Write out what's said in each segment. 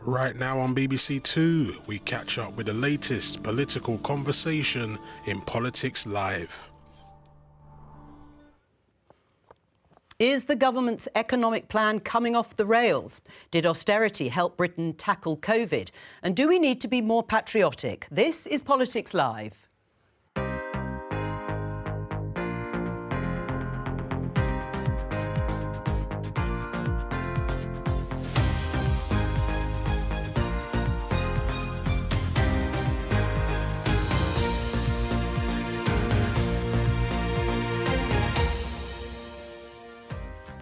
Right now on BBC Two, we catch up with the latest political conversation in Politics Live. Is the government's economic plan coming off the rails? Did austerity help Britain tackle COVID? And do we need to be more patriotic? This is Politics Live.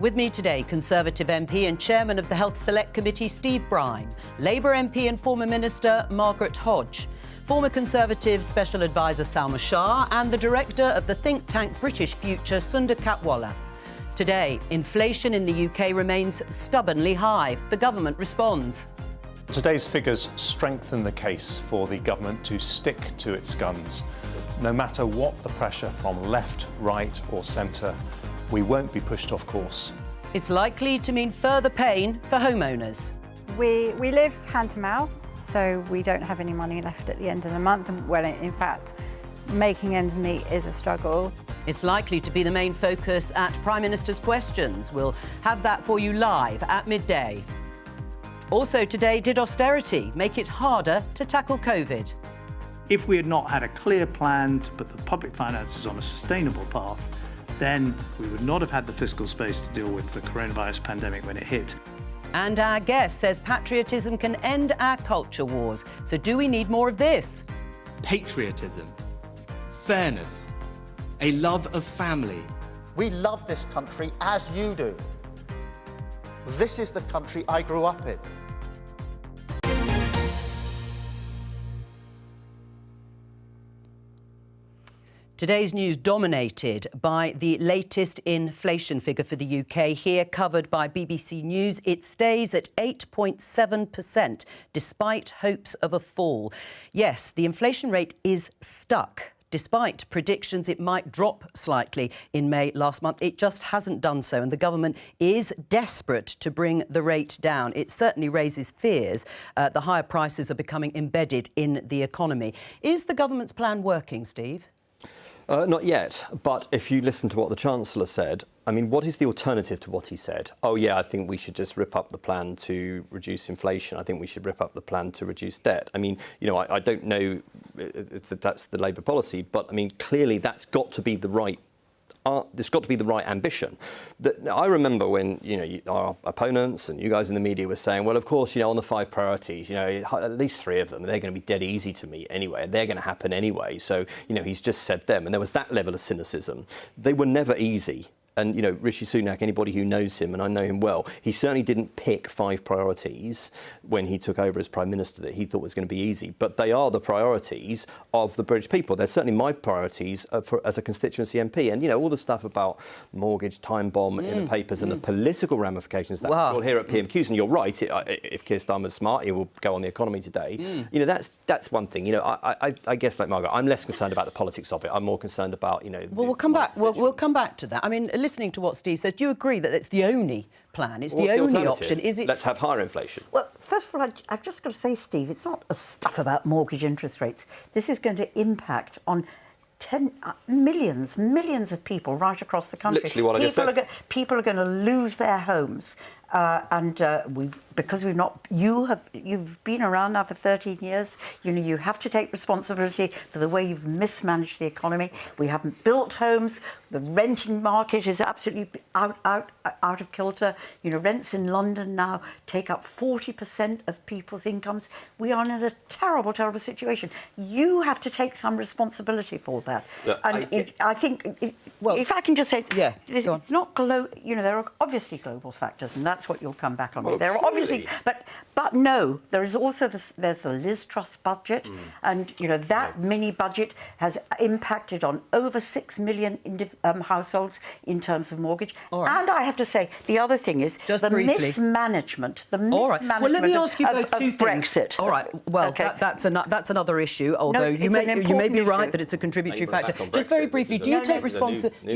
With me today, Conservative MP and Chairman of the Health Select Committee, Steve Brine, Labour MP and former Minister, Margaret Hodge, former Conservative Special Advisor, Salma Shah, and the Director of the think tank British Future, Sundar Katwala. Today, inflation in the UK remains stubbornly high. The government responds. Today's figures strengthen the case for the government to stick to its guns. No matter what the pressure from left, right or centre, we won't be pushed off course. It's likely to mean further pain for homeowners. We live hand to mouth, so we don't have any money left at the end of the month. And well, in fact, making ends meet is a struggle. It's likely to be the main focus at Prime Minister's Questions. We'll have that for you live at midday. Also today, did austerity make it harder to tackle COVID? If we had not had a clear plan to put the public finances on a sustainable path, then we would not have had the fiscal space to deal with the coronavirus pandemic when it hit. And our guest says patriotism can end our culture wars. So do we need more of this? Patriotism, fairness, a love of family. We love this country as you do. This is the country I grew up in. Today's news dominated by the latest inflation figure for the UK, here covered by BBC News. It stays at 8.7%, despite hopes of a fall. Yes, the inflation rate is stuck. Despite predictions it might drop slightly in May last month, it just hasn't done so, and the government is desperate to bring the rate down. It certainly raises fears the higher prices are becoming embedded in the economy. Is the government's plan working, Steve? Not yet, but if you listen to what the Chancellor said, I mean, what is the alternative to what he said? Oh, yeah, I think we should just rip up the plan to reduce inflation. I think we should rip up the plan to reduce debt. I mean, you know, I don't know if that's the Labour policy, but, I mean, clearly that's got to be the right there's got to be the right ambition. I remember when, you know, our opponents and you guys in the media were saying, well, of course, you know, on the 5 priorities, you know, at least 3 of them, they're going to be dead easy to meet anyway. They're going to happen anyway. So, you know, he's just said them. And there was that level of cynicism. They were never easy. And, you know, Rishi Sunak, anybody who knows him, and I know him well, he certainly didn't pick 5 priorities when he took over as Prime Minister that he thought was going to be easy. But they are the priorities of the British people. They're certainly my priorities as a constituency MP. And, you know, all the stuff about mortgage time bomb in the papers and the political ramifications that we'll hear at PMQs. And you're right, if Keir Starmer's smart, he will go on the economy today. You know, that's one thing. You know, I guess, like Margaret, I'm less concerned about the politics of it. I'm more concerned about, you know... Well, we'll come back. We'll come back to that. I mean, listening to what Steve says, do you agree that it's the only plan? It's the only option? Is it? Let's have higher inflation. Well, first of all, I've just got to say, Steve, it's not a stuff about mortgage interest rates. This is going to impact on millions of people right across the country. Literally what I just said. People are going to lose their homes. You've been around now for 13 years. You know, you have to take responsibility for the way you've mismanaged the economy. We haven't built homes. The renting market is absolutely out of kilter. You know, rents in London now take up 40% of people's incomes. We are in a terrible, terrible situation. You have to take some responsibility for that. Look, I think, if I can just say, it's not you know, there are obviously global factors, and that's what you'll come back on. Well, there are obviously, but no, there is also there's the Liz Truss budget, and you know that mini budget has impacted on over 6 million households in terms of mortgage. Right. And I have to say, the other thing is just the briefly. mismanagement. Well, let me ask you both two things. Brexit. All right. Well, okay. that's another issue. Although you may be right that it's a contributory factor. Just very briefly, do you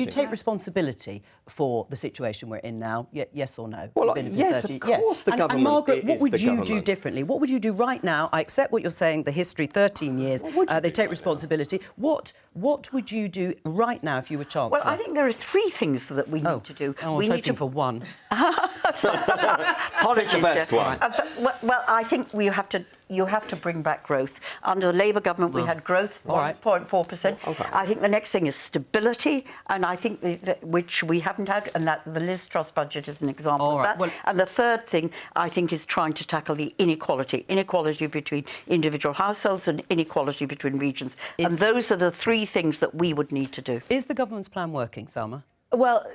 take responsibility for the situation we're in now? Yes or no? Well, yes, of course the government and Margaret, what would you you do differently? What would you do right now? I accept what you're saying, the history, 13 years, they take responsibility. What would you do right now if you were Chancellor? Well, I think there are three things that we need to do. We need to... for one. Apologies, the best one. Well, I think you have to bring back growth. Under the Labour government, we had growth, 1.4%. Okay. I think the next thing is stability, and I think which we haven't had, and that the Liz Truss budget is an example of that. Well, and the third thing, I think, is trying to tackle the inequality between individual households and inequality between regions. And those are the three things that we would need to do. Is the government's plan working, Salma? Well,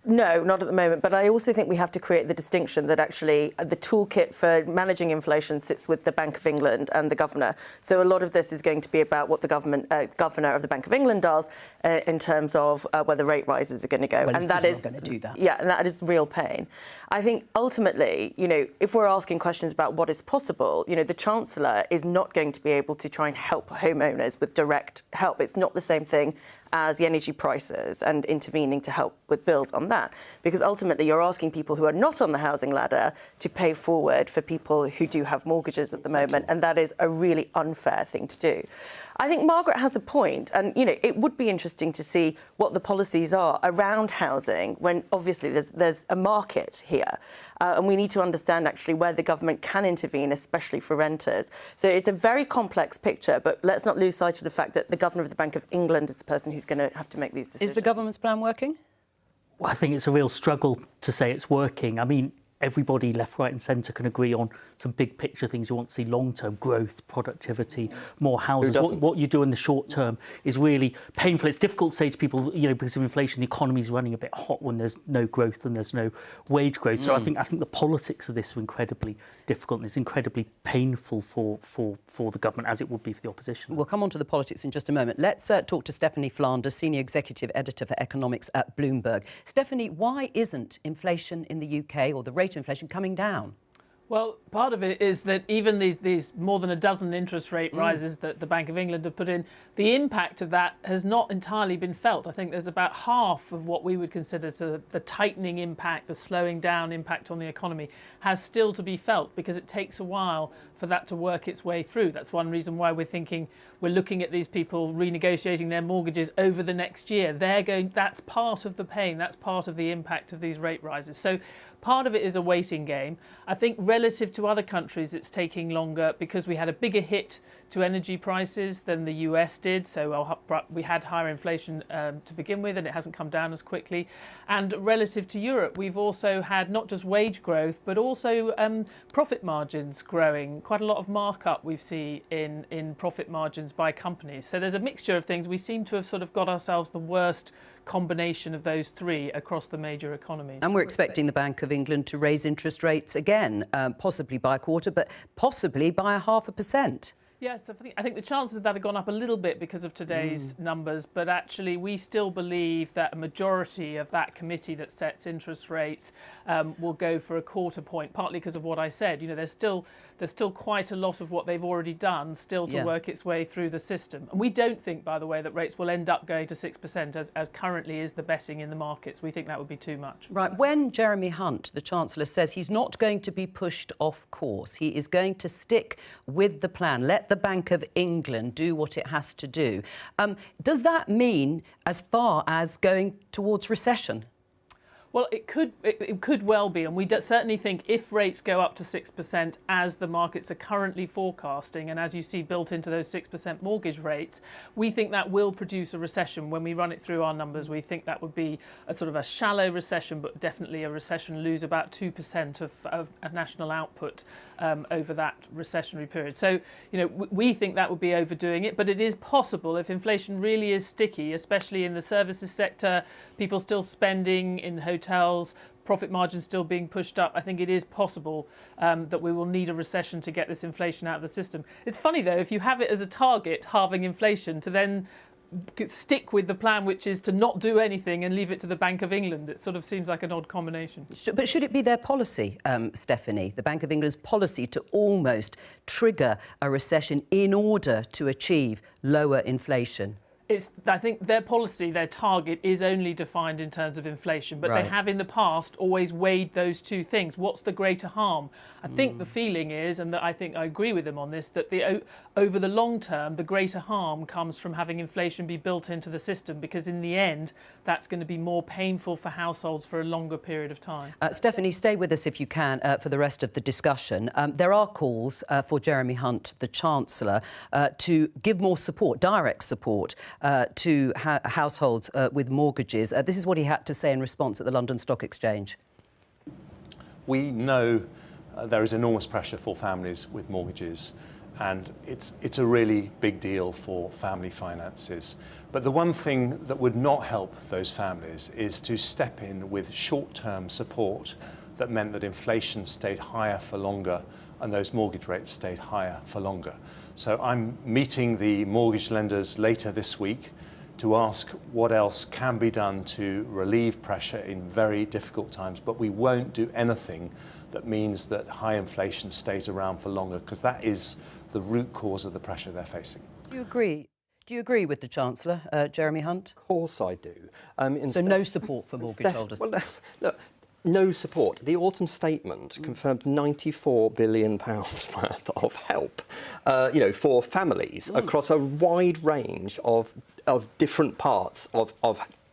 no, not at the moment. But I also think we have to create the distinction that actually the toolkit for managing inflation sits with the Bank of England and the governor. So a lot of this is going to be about what the governor of the Bank of England does in terms of where the rate rises are going to go. Well, and that is going to do that. Yeah, and that is real pain. I think ultimately, if we're asking questions about what is possible, the Chancellor is not going to be able to try and help homeowners with direct help. It's not the same thing as the energy prices and intervening to help with bills on that. Because ultimately you're asking people who are not on the housing ladder to pay forward for people who do have mortgages at the moment, and that is a really unfair thing to do. I think Margaret has a point, and it would be interesting to see what the policies are around housing when obviously there's a market here, and we need to understand actually where the government can intervene, especially for renters. So it's a very complex picture, but let's not lose sight of the fact that the governor of the Bank of England is the person who's going to have to make these decisions. Is the government's plan working? Well, I think it's a real struggle to say it's working. I mean, everybody, left, right and centre, can agree on some big picture things. You want to see long-term growth, productivity, more houses. What you do in the short term is really painful. It's difficult to say to people, because of inflation, the economy is running a bit hot when there's no growth and there's no wage growth. So I think the politics of this are incredibly difficult, and it's incredibly painful for the government, as it would be for the opposition. We'll come on to the politics in just a moment. Let's talk to Stephanie Flanders, Senior Executive Editor for Economics at Bloomberg. Stephanie, why isn't inflation in the UK, or the rate of inflation, coming down? Well, part of it is that even these more than a dozen interest rate rises that the Bank of England have put in, the impact of that has not entirely been felt. I think there's about half of what we would consider the tightening impact, the slowing down impact on the economy, has still to be felt, because it takes a while for that to work its way through. That's one reason why we're looking at these people renegotiating their mortgages over the next year. That's part of the pain, that's part of the impact of these rate rises. So part of it is a waiting game. I think relative to other countries, it's taking longer because we had a bigger hit to energy prices than the US did. So we had higher inflation to begin with, and it hasn't come down as quickly. And relative to Europe, we've also had not just wage growth, but also profit margins growing. Quite a lot of markup we've seen in profit margins by companies. So there's a mixture of things. We seem to have sort of got ourselves the worst combination of those three across the major economies. And we're expecting the Bank of England to raise interest rates again, possibly by a quarter, but possibly by 0.5%. Yes, I think the chances of that have gone up a little bit because of today's numbers, but actually we still believe that a majority of that committee that sets interest rates will go for a quarter point, partly because of what I said. There's still quite a lot of what they've already done still to work its way through the system. And we don't think, by the way, that rates will end up going to 6% as currently is the betting in the markets. We think that would be too much. Right. When Jeremy Hunt, the Chancellor, says he's not going to be pushed off course, he is going to stick with the plan, let the Bank of England do what it has to do. Does that mean as far as going towards recession? Well, it could well be, and we certainly think if rates go up to 6%, as the markets are currently forecasting, and as you see built into those 6% mortgage rates, we think that will produce a recession. When we run it through our numbers, we think that would be a sort of a shallow recession, but definitely a recession, lose about 2% of national output over that recessionary period. So, we think that would be overdoing it, but it is possible if inflation really is sticky, especially in the services sector, people still spending in hotels, profit margins still being pushed up. I think it is possible that we will need a recession to get this inflation out of the system. It's funny, though, if you have it as a target, halving inflation, to then stick with the plan, which is to not do anything and leave it to the Bank of England. It sort of seems like an odd combination. But should it be their policy, Stephanie, the Bank of England's policy, to almost trigger a recession in order to achieve lower inflation? I think their policy, their target is only defined in terms of inflation, but they have in the past always weighed those two things. What's the greater harm? I think the feeling is, and that I think I agree with them on this, that over the long term, the greater harm comes from having inflation be built into the system, because in the end, that's going to be more painful for households for a longer period of time. Stephanie, stay with us if you can for the rest of the discussion. There are calls for Jeremy Hunt, the Chancellor, to give more support, direct support, to households with mortgages. This is what he had to say in response at the London Stock Exchange. We know there is enormous pressure for families with mortgages, and it's a really big deal for family finances. But the one thing that would not help those families is to step in with short-term support that meant that inflation stayed higher for longer and those mortgage rates stayed higher for longer. So I'm meeting the mortgage lenders later this week to ask what else can be done to relieve pressure in very difficult times, but we won't do anything that means that high inflation stays around for longer, because that is the root cause of the pressure they're facing. Do you agree? Do you agree with the Chancellor, Jeremy Hunt? Of course I do. So no support for mortgage holders? Well, look, no support. The autumn statement confirmed £94 billion worth of help, for families across a wide range of different parts of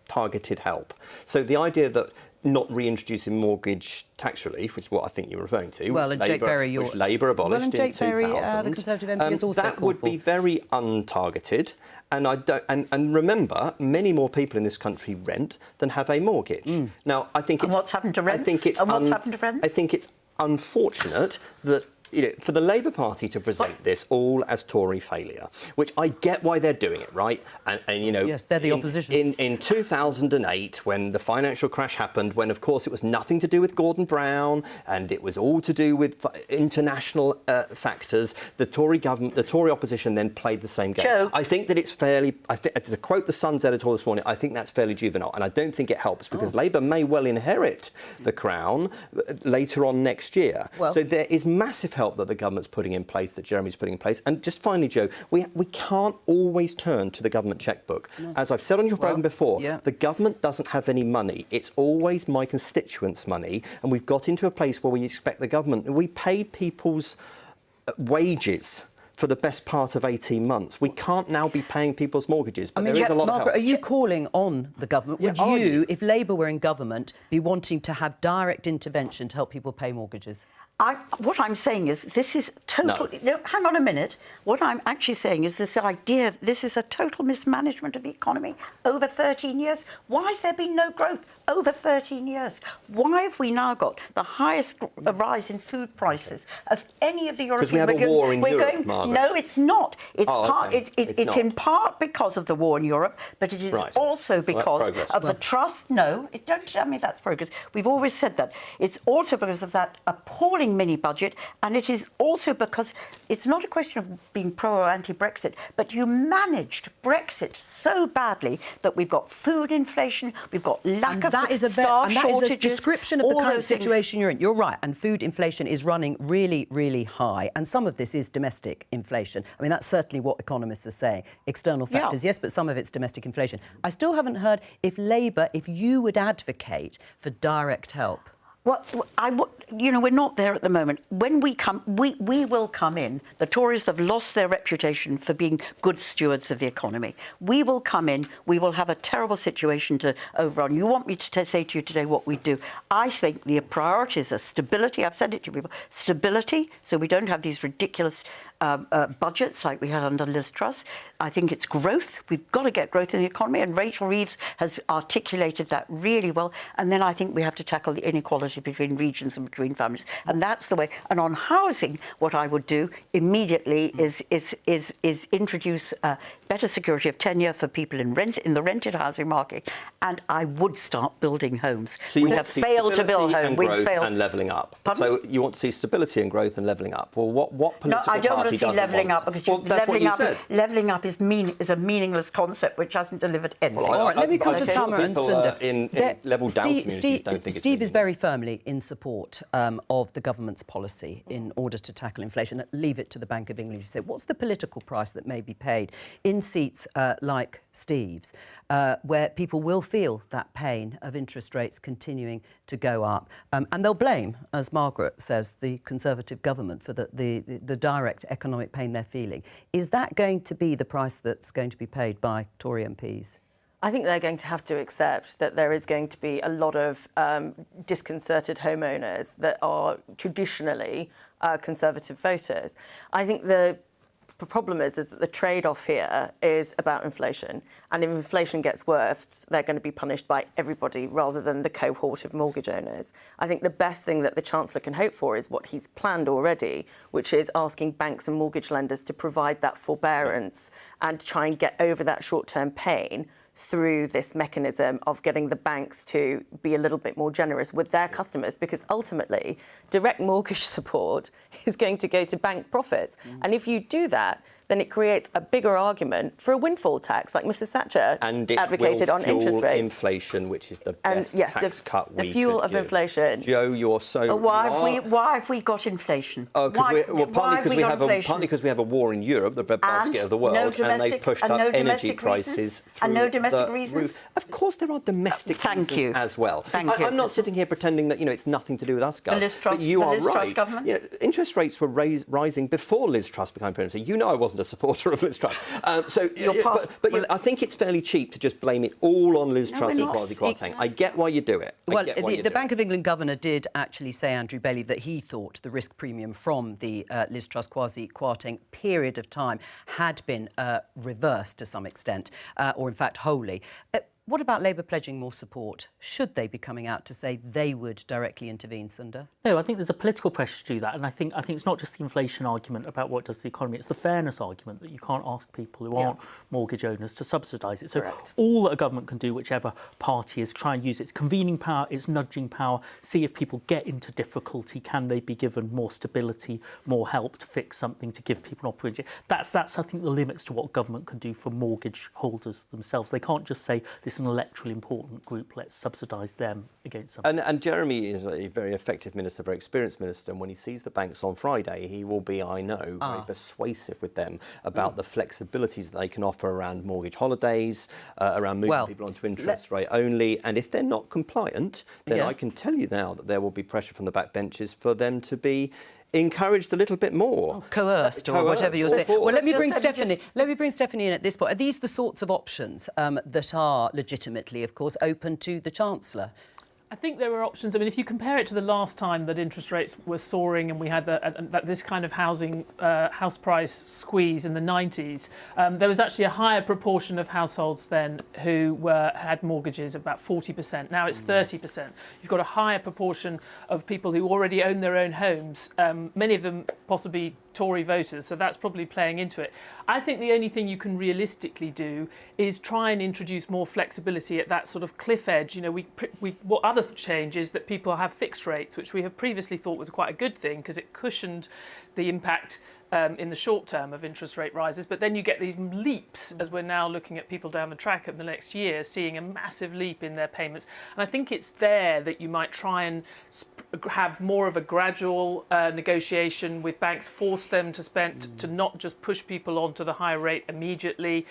targeted help. So the idea that not reintroducing mortgage tax relief, which is what I think you're referring to, which Labour abolished in 2000, the Conservative MP has also that would be very untargeted. And and remember, many more people in this country rent than have a mortgage. Now, I think what's happened to rents? I think it's unfortunate that for the Labour Party to present this all as Tory failure, which I get why they're doing it, right? And yes, they're the opposition. In 2008, when the financial crash happened, when of course it was nothing to do with Gordon Brown and it was all to do with international factors, the Tory government, the Tory opposition then played the same game. Joe. I think that it's fairly, to quote the Sun's editor this morning, I think that's fairly juvenile, and I don't think it helps because Labour may well inherit the crown later on next year. So there is massive help that the government's putting in place, that Jeremy's putting in place. And just finally, Joe, we can't always turn to the government chequebook. As I've said on your programme before, the government doesn't have any money. It's always my constituents' money. And we've got into a place where we expect the government... We paid people's wages for the best part of 18 months. We can't now be paying people's mortgages, but there is a lot of help. Margaret, are you calling on the government? Would you, if Labour were in government, be wanting to have direct intervention to help people pay mortgages? What I'm saying is this is total... No, hang on a minute. What I'm actually saying is this idea, this is a total mismanagement of the economy over 13 years. Why has there been no growth over 13 years? Why have we now got the highest rise in food prices of any of the European... Because we have a war in Europe, Margaret. No, it's not. It's in part because of the war in Europe, but it is also because of the trust... No, don't tell me that's progress. We've always said that. It's also because of that appalling mini-budget, and it is also because it's not a question of being pro or anti-Brexit, but you managed Brexit so badly that we've got food inflation, we've got lack of staff shortages. That is a description of the current situation you're in. You're right, and food inflation is running really, really high, and some of this is domestic inflation. I mean, that's certainly what economists are saying. External factors, yes, but some of it's domestic inflation. I still haven't heard if Labour, if you would advocate for direct help. Well, we're not there at the moment. When we come, we will come in. The Tories have lost their reputation for being good stewards of the economy. We will come in. We will have a terrible situation to overrun. You want me to say to you today what we do? I think the priorities are stability. I've said it to people. Stability, so we don't have these ridiculous budgets like we had under Liz Truss. I think it's growth. We've got to get growth in the economy, and Rachel Reeves has articulated that really well. And then I think we have to tackle the inequality between regions and between families, and that's the way. And on housing, what I would do immediately is introduce better security of tenure for people in the rented housing market, and I would start building homes. So we have failed to build homes. We've failed and levelling up. Pardon? So you want to see stability and growth and levelling up. Well, what political I don't want party to see levelling up because levelling up is a meaningless concept which hasn't delivered anything. All right, let me come to Summer and Sunda. In level down communities don't think it's Steve is very firmly in support of the government's policy in order to tackle inflation. Leave it to the Bank of England to say what's the political price that may be paid in seats like Steve's, where people will feel that pain of interest rates continuing to go up. And they'll blame, as Margaret says, the Conservative government for the direct economic pain they're feeling. Is that going to be the price that's going to be paid by Tory MPs? I think they're going to have to accept that there is going to be a lot of disconcerted homeowners that are traditionally Conservative voters. I think the problem is that the trade-off here is about inflation. And if inflation gets worse, they're going to be punished by everybody rather than the cohort of mortgage owners. I think the best thing that the Chancellor can hope for is what he's planned already, which is asking banks and mortgage lenders to provide that forbearance and try and get over that short-term pain through this mechanism of getting the banks to be a little bit more generous with their customers, because ultimately direct mortgage support is going to go to bank profits. And if you do that, then it creates a bigger argument for a windfall tax, like Mrs Thatcher advocated on interest rates. Inflation, which is the best tax cut we could give. The fuel of inflation. Jo, you're so... Why have we got inflation? Oh, partly because we have a war in Europe, the breadbasket of the world, and they've pushed up energy prices through and no domestic the reasons. Roof. Of course, there are domestic reasons as well. I'm not sitting here pretending that it's nothing to do with us, Gov. But you are right. Interest rates were rising before Liz Truss became Prime Minister. I wasn't a supporter of Liz Truss. But I think it's fairly cheap to just blame it all on Liz Truss and Kwasi Kwarteng. I get why you do it. Well, the Bank of England governor did actually say, Andrew Bailey, that he thought the risk premium from the Liz Truss Kwasi Kwarteng period of time had been reversed to some extent, or in fact wholly. What about Labour pledging more support? Should they be coming out to say they would directly intervene, Sunda? No, I think there's a political pressure to do that, and I think it's not just the inflation argument about what it does to the economy, it's the fairness argument that you can't ask people who aren't mortgage owners to subsidise it. So all that a government can do, whichever party is, try and use its convening power, its nudging power, see if people get into difficulty, can they be given more stability, more help to fix something, to give people an opportunity. That's I think, the limits to what government can do for mortgage holders themselves. They can't just say, this is an electorally important group, let's subsidise them against something. And Jeremy is a very effective minister, very experienced minister, and when he sees the banks on Friday, he will be, I know, very persuasive with them about the flexibilities that they can offer around mortgage holidays, around moving people onto interest rate only. And if they're not compliant, then I can tell you now that there will be pressure from the backbenches for them to be encouraged a little bit more. Coerced or whatever you're saying. Well, let me bring Stephanie in at this point. Are these the sorts of options that are legitimately, of course, open to the Chancellor? I think there are options. I mean, if you compare it to the last time that interest rates were soaring and we had this kind of house price squeeze in the 90s, there was actually a higher proportion of households then who had mortgages, about 40%. Now it's 30%. You've got a higher proportion of people who already own their own homes, many of them possibly Tory voters, so that's probably playing into it. I think the only thing you can realistically do is try and introduce more flexibility at that sort of cliff edge. What other change is that people have fixed rates, which we have previously thought was quite a good thing because it cushioned the impact in the short term of interest rate rises, but then you get these leaps as we're now looking at people down the track of the next year, seeing a massive leap in their payments. And I think it's there that you might try and have more of a gradual negotiation with banks, force them to not just push people onto the higher rate immediately,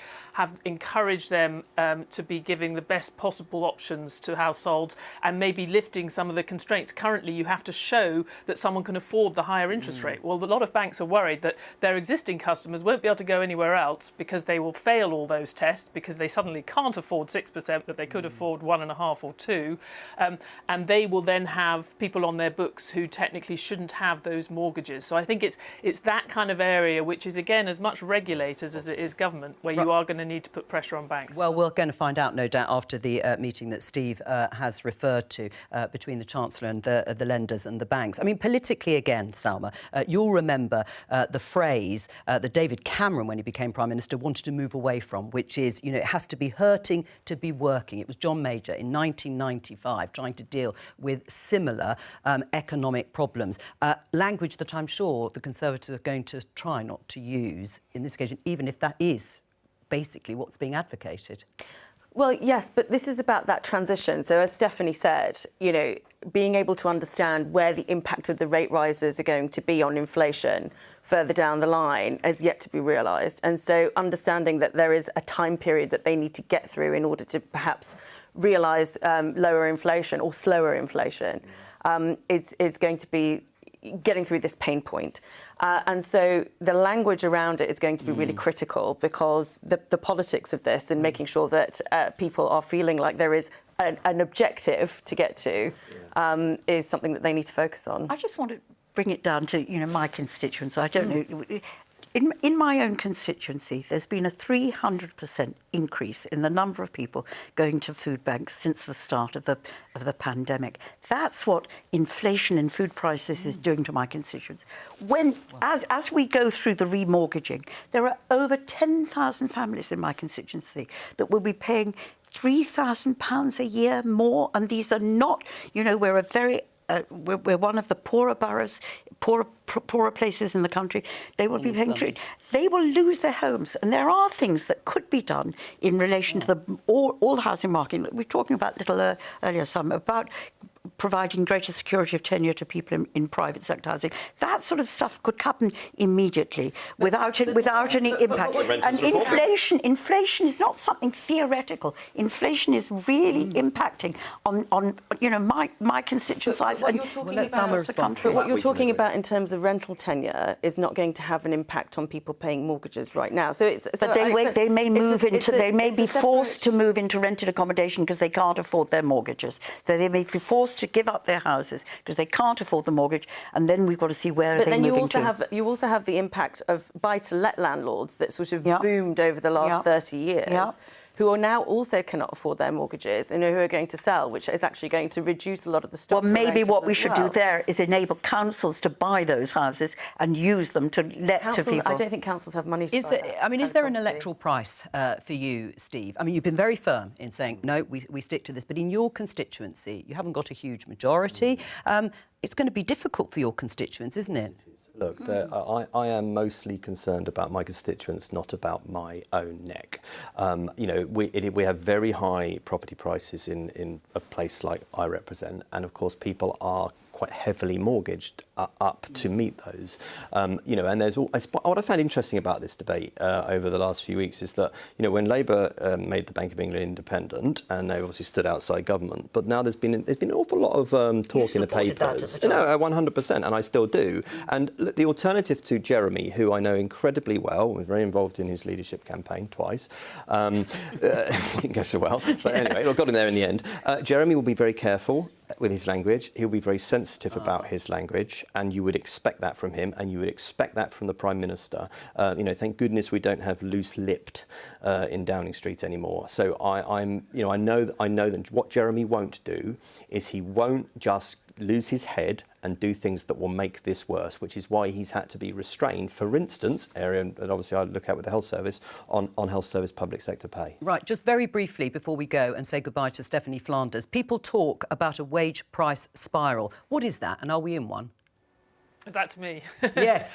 encourage them to be giving the best possible options to households and maybe lifting some of the constraints. Currently, you have to show that someone can afford the higher interest rate. Well, a lot of banks are worried that their existing customers won't be able to go anywhere else because they will fail all those tests because they suddenly can't afford 6%, but they could afford 1.5 or 2. And they will then have people on their books who technically shouldn't have those mortgages. So I think it's that kind of area, which is, again, as much regulators as it is government, where you are going to need to put pressure on banks. Well, we're going to find out, no doubt, after the meeting that Steve has referred to between the Chancellor and the lenders and the banks. I mean, politically, again, Salma, you'll remember the phrase that David Cameron, when he became Prime Minister, wanted to move away from, which is, it has to be hurting to be working. It was John Major in 1995 trying to deal with similar economic problems. Language that I'm sure the Conservatives are going to try not to use in this occasion, even if that is basically what's being advocated. Well, yes, but this is about that transition. So as Stephanie said, you know, being able to understand where the impact of the rate rises are going to be on inflation further down the line has yet to be realised. And so understanding that there is a time period that they need to get through in order to perhaps realise lower inflation or slower inflation is going to be getting through this pain point. And so the language around it is going to be really critical, because the politics of this and making sure that people are feeling like there is an objective to get to is something that they need to focus on. I just want to bring it down to, you know, my constituents. I don't know. In my own constituency, there's been a 300% increase in the number of people going to food banks since the start of the pandemic. That's what inflation in food prices is doing to my constituents. As we go through the remortgaging, there are over 10,000 families in my constituency that will be paying £3,000 a year more, and these are not, you know, we're one of the poorer boroughs, poorer places in the country. They will be paying through. They will lose their homes, and there are things that could be done in relation to all the housing market. We were talking about earlier, some about providing greater security of tenure to people in private sector housing. That sort of stuff could happen immediately without any impact. And inflation is not something theoretical. Inflation is really impacting on you know, my constituents' lives and the country. But what you're talking about in terms of rental tenure is not going to have an impact on people paying mortgages right now. So it's they may be forced to move into rented accommodation because they can't afford their mortgages. So they may be forced to give up their houses because they can't afford the mortgage, and then we've got to see where they move into. But then you also have the impact of buy-to-let landlords that sort of boomed over the last 30 years. Who are now also cannot afford their mortgages and who are going to sell, which is actually going to reduce a lot of the stock. Well, maybe what we should do there is enable councils to buy those houses and use them to let to people. I don't think councils have money to buy that. I mean, is there an electoral price for you, Steve? I mean, you've been very firm in saying, no, we stick to this. But in your constituency, you haven't got a huge majority. It's going to be difficult for your constituents, isn't it? Look, I am mostly concerned about my constituents, not about my own neck. You know, we have very high property prices in a place like I represent, and of course people are quite heavily mortgaged up to meet those. You know, and what I found interesting about this debate over the last few weeks is that, you know, when Labour made the Bank of England independent, and they obviously stood outside government, but now there's been an awful lot of talk in the papers. No, 100%, and I still do. And the alternative to Jeremy, who I know incredibly well, was very involved in his leadership campaign twice. Didn't go so well, but anyway, I got him there in the end. Jeremy will be very careful with his language. He'll be very sensitive about his language, and you would expect that from him, and you would expect that from the Prime Minister. You know, thank goodness we don't have loose-lipped in Downing Street anymore. So I know that what Jeremy won't do is he won't just lose his head and do things that will make this worse, which is why he's had to be restrained, for instance, area that obviously I look at with the health service, on health service public sector pay. Right, just very briefly before we go and say goodbye to Stephanie Flanders, people talk about a wage price spiral. What is that, and are we in one? Is that to me? Yes.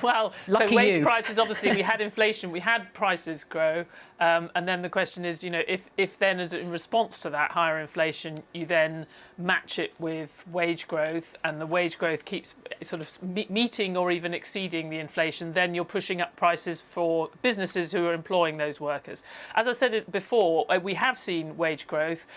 Well, Lucky so wage you. prices, obviously, we had inflation, we had prices grow. And then the question is, you know, if then as in response to that higher inflation, you then match it with wage growth, and the wage growth keeps sort of meeting or even exceeding the inflation, then you're pushing up prices for businesses who are employing those workers. As I said it before, we have seen wage growth,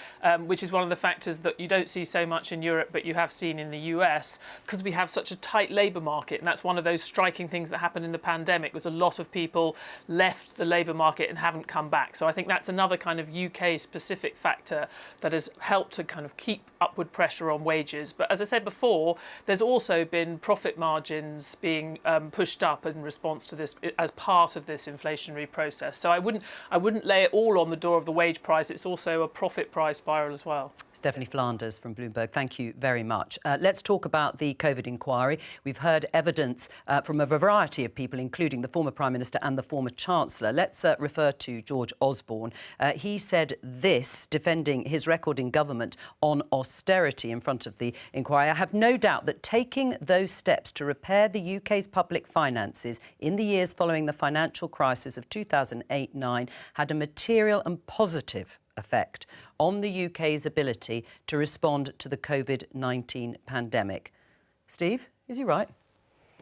which is one of the factors that you don't see so much in Europe, but you have seen in the US, because we have such a tight labour market. And that's one of those striking things that happened in the pandemic, was a lot of people left the labour market and haven't come back. So I think that's another kind of UK specific factor that has helped to kind of keep upward pressure on wages. But as I said before, there's also been profit margins being pushed up in response to this as part of this inflationary process. So I wouldn't lay it all on the door of the wage price. It's also a profit price spiral as well. Stephanie Flanders from Bloomberg, thank you very much. Let's talk about the COVID inquiry. We've heard evidence from a variety of people, including the former Prime Minister and the former Chancellor. Let's refer to George Osborne. He said this, defending his record in government on austerity in front of the inquiry. I have no doubt that taking those steps to repair the UK's public finances in the years following the financial crisis of 2008-9 had a material and positive effect on the UK's ability to respond to the COVID-19 pandemic. Steve, is he right?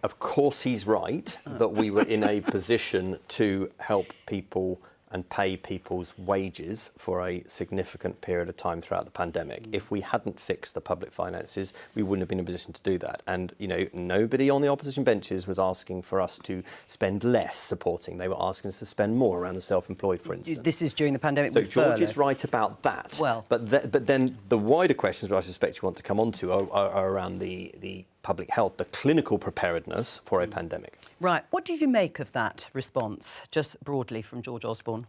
Of course he's right, that we were in a position to help people and pay people's wages for a significant period of time throughout the pandemic. If we hadn't fixed the public finances, we wouldn't have been in a position to do that. And, you know, nobody on the opposition benches was asking for us to spend less supporting. They were asking us to spend more around the self-employed, for instance. This is during the pandemic. So with George furlough. is right about that. Well, but then the wider questions, which I suspect you want to come on to, are around the public health, the clinical preparedness for a pandemic. Right. What do you make of that response, just broadly, from George Osborne?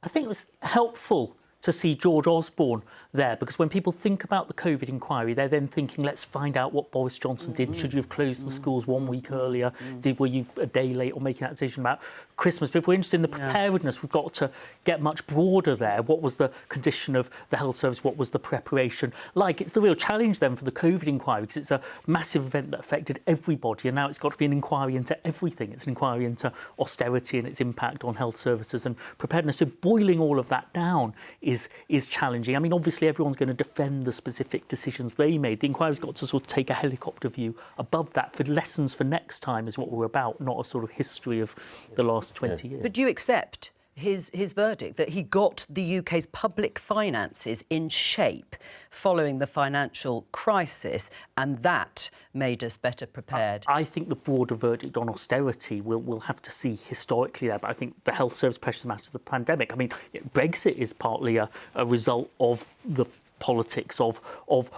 I think it was helpful to see George Osborne there, because when people think about the COVID inquiry, they're then thinking, let's find out what Boris Johnson did. Should you have closed the schools 1 week earlier? Were you a day late on making that decision about Christmas? But if we're interested in the preparedness, we've got to get much broader there. What was the condition of the health service? What was the preparation like? It's the real challenge then for the COVID inquiry, because it's a massive event that affected everybody, and now it's got to be an inquiry into everything. It's an inquiry into austerity and its impact on health services and preparedness. So boiling all of that down is challenging. I mean, obviously, everyone's going to defend the specific decisions they made. The inquiry's got to sort of take a helicopter view above that for lessons for next time is what we're about, not a sort of history of the last 20 years. But do you accept his verdict that he got the UK's public finances in shape following the financial crisis, and that made us better prepared? I think the broader verdict on austerity we'll have to see historically there, but I think the health service pressures matter to the pandemic. I mean, Brexit is partly a result of the politics of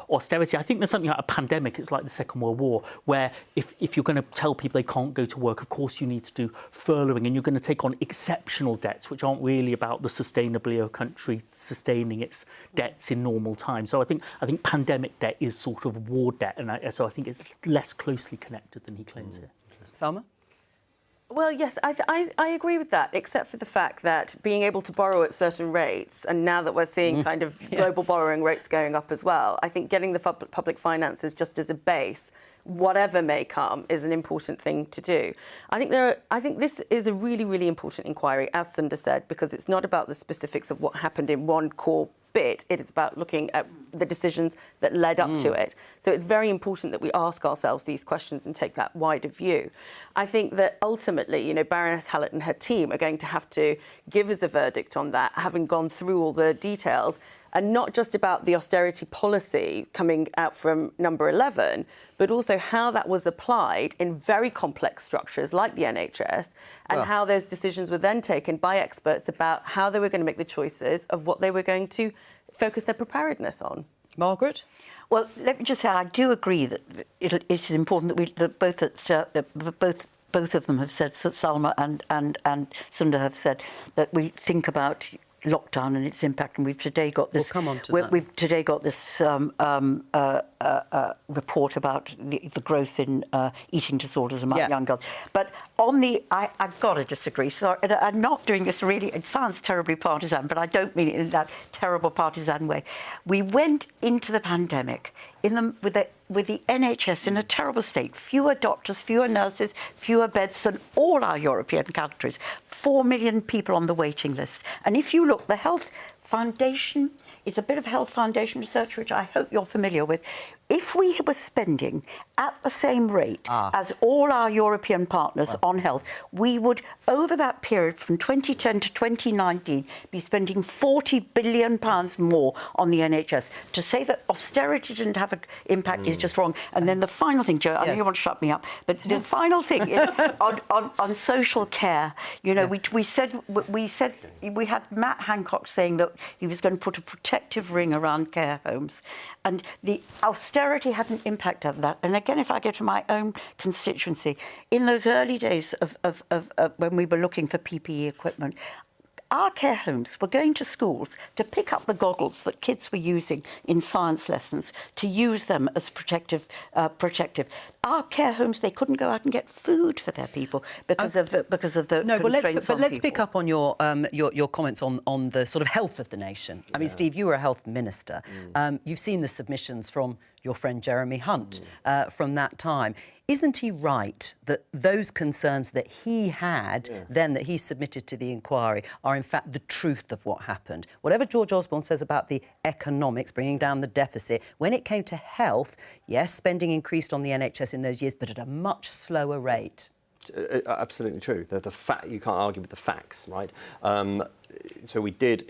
austerity. I think there's something like a pandemic. It's like the Second World War, where if you're going to tell people they can't go to work, of course you need to do furloughing, and you're going to take on exceptional debts, which aren't really about the sustainability of a country sustaining its debts in normal times. So I think pandemic debt is sort of war debt, and so I think it's less closely connected than he claims here. Salma? Well, yes, I agree with that, except for the fact that being able to borrow at certain rates, and now that we're seeing kind of global borrowing rates going up as well, I think getting the public finances just as a base, whatever may come, is an important thing to do. I think this is a really, really important inquiry, as Sunda said, because it's not about the specifics of what happened in one core bit. It is about looking at the decisions that led up to it. So it's very important that we ask ourselves these questions and take that wider view. I think that ultimately, you know, Baroness Hallett and her team are going to have to give us a verdict on that, having gone through all the details, and not just about the austerity policy coming out from number 11, but also how that was applied in very complex structures like the NHS, and how those decisions were then taken by experts about how they were going to make the choices of what they were going to focus their preparedness on. Margaret? Well, let me just say, I do agree that it is important that both of them have said, Salma and Sunda have said, that we think about lockdown and its impact, and we've today got this. We'll come on to that. We've today got this report about the growth in eating disorders among young girls. But on the, I've got to disagree. Sorry, I'm not doing this really. It sounds terribly partisan, but I don't mean it in that terrible partisan way. We went into the pandemic with the NHS in a terrible state. Fewer doctors, fewer nurses, fewer beds than all our European countries. 4 million people on the waiting list. And if you look, the Health Foundation is a bit of Health Foundation research, which I hope you're familiar with. If we were spending at the same rate as all our European partners on health, we would, over that period from 2010 to 2019, be spending £40 billion more on the NHS. To say that austerity didn't have an impact is just wrong. And then the final thing, Joe, I know you want to shut me up, but the final thing is on social care. You know, we said we had Matt Hancock saying that he was going to put a protective ring around care homes, and the austerity had an impact of that. And again, if I go to my own constituency, in those early days of when we were looking for PPE equipment, our care homes were going to schools to pick up the goggles that kids were using in science lessons, to use them as protective. Our care homes, they couldn't go out and get food for their people because of the constraints on let's pick up on your comments on the sort of health of the nation. I mean, Steve, you were a health minister. You've seen the submissions from your friend Jeremy Hunt from that time. Isn't he right that those concerns that he had then, that he submitted to the inquiry, are in fact the truth of what happened? Whatever George Osborne says about the economics, bringing down the deficit, when it came to health, yes, spending increased on the NHS in those years, but at a much slower rate. Absolutely true. You can't argue with the facts, right? So we did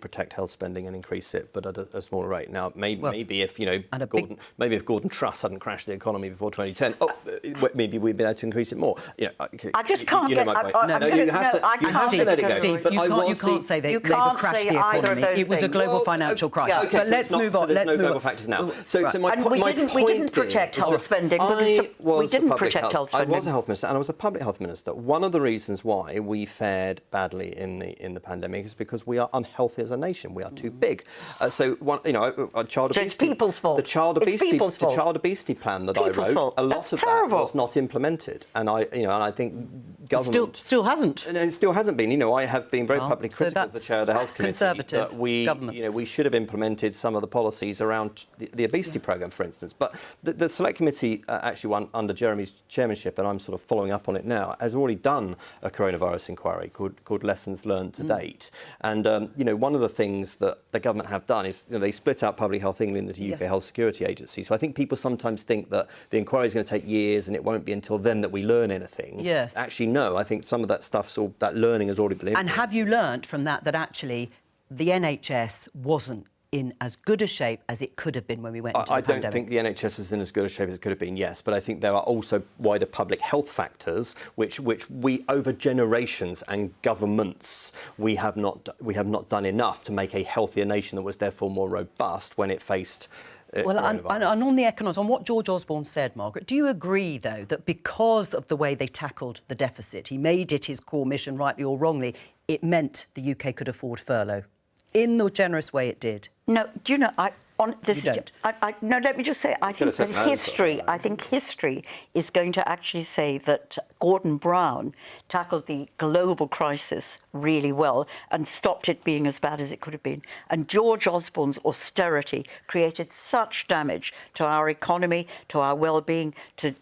protect health spending and increase it, but at a smaller rate. Now, maybe if Gordon Truss hadn't crashed the economy before 2010, maybe we'd been able to increase it more. I just can't get. You have to let it go. Steve, you can't say they crashed the economy. It was a global financial crisis. Okay, but let's move on. So there's no global factors now. We didn't protect health spending because we didn't protect health spending. I was a health minister and I was a public health minister. One of the reasons why we fared badly in the pandemic is because we are unhealthy as a nation. We are too big. A child obesity. It's people's fault. The child obesity plan that I wrote, a lot of that was not implemented, and I think government still hasn't. And it still hasn't been. I have been very publicly critical of the chair of the health committee Conservative that we should have implemented some of the policies around the obesity programme, for instance. But the select committee, actually under Jeremy's chairmanship, and I'm sort of following up on it now, has already done a coronavirus inquiry called Lessons Learned to Date. And one of the things that the government have done is they split out Public Health England into UK Health Security Agency. So I think people sometimes think that the inquiry is going to take years and it won't be until then that we learn anything. Yes. Actually, no. I think some of that that learning has already been implemented. And have you learnt from that actually the NHS wasn't in as good a shape as it could have been when we went into the pandemic? I don't think the NHS was in as good a shape as it could have been, yes, but I think there are also wider public health factors which we, over generations and governments, we have not done enough to make a healthier nation that was therefore more robust when it faced and on the economics, on what George Osborne said, Margaret, do you agree, though, that because of the way they tackled the deficit, he made it his core mission, rightly or wrongly, it meant the UK could afford furlough? In the generous way it did. No, do you know, You don't. No, let me just say, I think that history is going to actually say that Gordon Brown tackled the global crisis really well and stopped it being as bad as it could have been. And George Osborne's austerity created such damage to our economy, to our well-being, to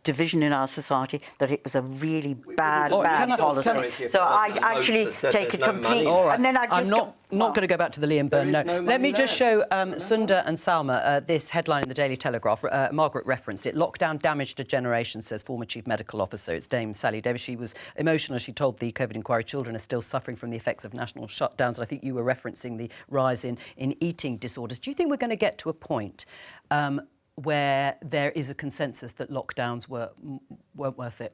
division in our society, that it was a really bad policy. So I actually take it completely. Right. And then I'm not going to go back to the Liam Byrne. No. Let me just show Sundar and Salma this headline in the Daily Telegraph. Margaret referenced it. Lockdown damaged a generation, says former Chief Medical Officer. It's Dame Sally Davis. She was emotional as she told the COVID inquiry children are still suffering from the effects of national shutdowns. And I think you were referencing the rise in eating disorders. Do you think we're going to get to a point where there is a consensus that lockdowns weren't worth it?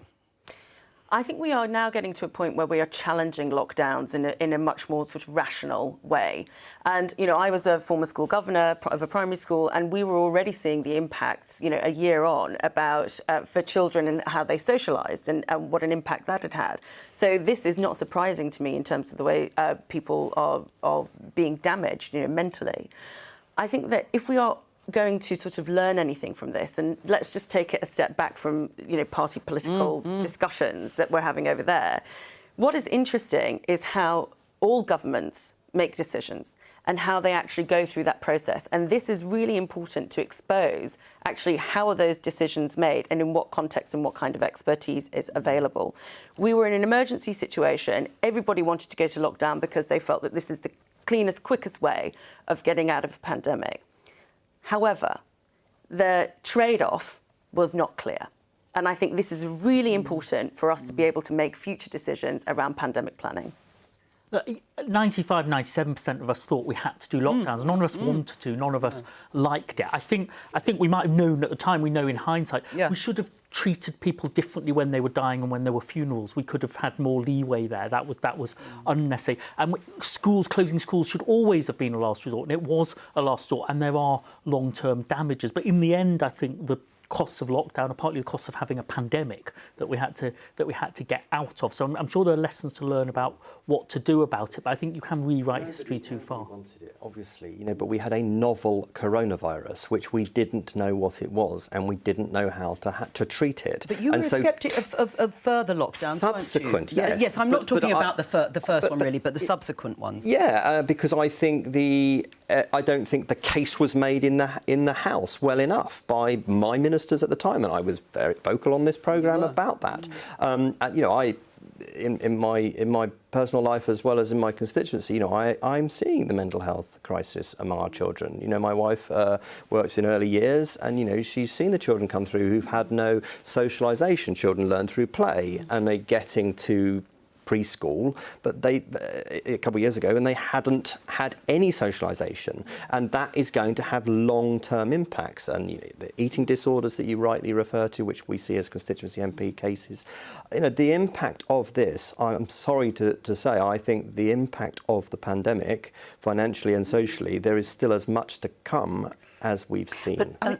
I think we are now getting to a point where we are challenging lockdowns in a much more sort of rational way. And, I was a former school governor of a primary school, and we were already seeing the impacts, a year on about for children and how they socialised and what an impact that had had. So this is not surprising to me in terms of the way people are being damaged, mentally. I think that if we are going to sort of learn anything from this, and let's just take it a step back from party political discussions that we're having over there. What is interesting is how all governments make decisions and how they actually go through that process, and this is really important to expose actually how are those decisions made and in what context and what kind of expertise is available. We were in an emergency situation. Everybody wanted to go to lockdown because they felt that this is the cleanest, quickest way of getting out of a pandemic. However, the trade-off was not clear. And I think this is really important for us to be able to make future decisions around pandemic planning. 95, 97% of us thought we had to do lockdowns. None of us wanted to. None of us liked it. I think we might have known at the time, we know in hindsight, we should have treated people differently when they were dying and when there were funerals. We could have had more leeway there. That was unnecessary. And closing schools should always have been a last resort. And it was a last resort. And there are long-term damages. But in the end, I think the costs of lockdown are partly the costs of having a pandemic that we had to get out of. So I'm sure there are lessons to learn about what to do about it, but I think you can rewrite history too far. Wanted it, obviously, but we had a novel coronavirus which we didn't know what it was, and we didn't know how to treat it. But you were a sceptic of further lockdowns, subsequent, weren't you? Yes. I'm not talking about the first one really, but the subsequent ones. Yeah, because I think I don't think the case was made in the House well enough by my ministers at the time, and I was very vocal on this programme about that. And, you know, in my personal life as well as in my constituency, you know, I'm seeing the mental health crisis among our children. You know, my wife works in early years, and you know, she's seen the children come through who've had no socialisation. Children learn through play, and they're getting to preschool, but a couple of years ago, and they hadn't had any socialisation, and that is going to have long-term impacts. And you know, the eating disorders that you rightly refer to, which we see as constituency MP cases, you know, the impact of this, I'm sorry to say, I think the impact of the pandemic, financially and socially, there is still as much to come as we've seen. But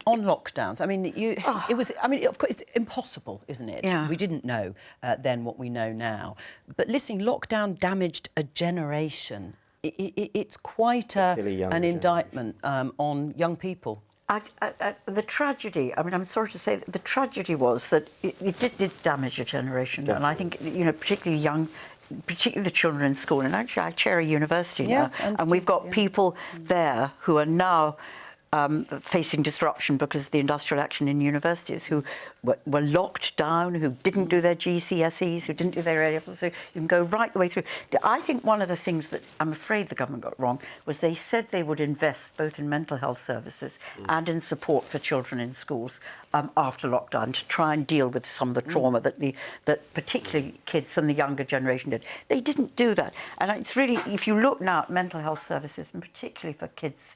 on lockdowns, I mean, it was. I mean, of course, it's impossible, isn't it? Yeah. We didn't know then what we know now. But listening, lockdown damaged a generation. It's quite an indictment on young people. The tragedy, I mean, I'm sorry to say, the tragedy was that it did damage a generation. Definitely. And I think, you know, particularly the children in school. And actually, I chair a university now, and we've got people there who are now facing disruption because of the industrial action in universities, who were locked down, who didn't do their GCSEs, who didn't do their A-levels. So you can go right the way through. I think one of the things that I'm afraid the government got wrong was they said they would invest both in mental health services and in support for children in schools after lockdown to try and deal with some of the trauma that particularly kids and the younger generation did. They didn't do that. And it's really, if you look now at mental health services, and particularly for kids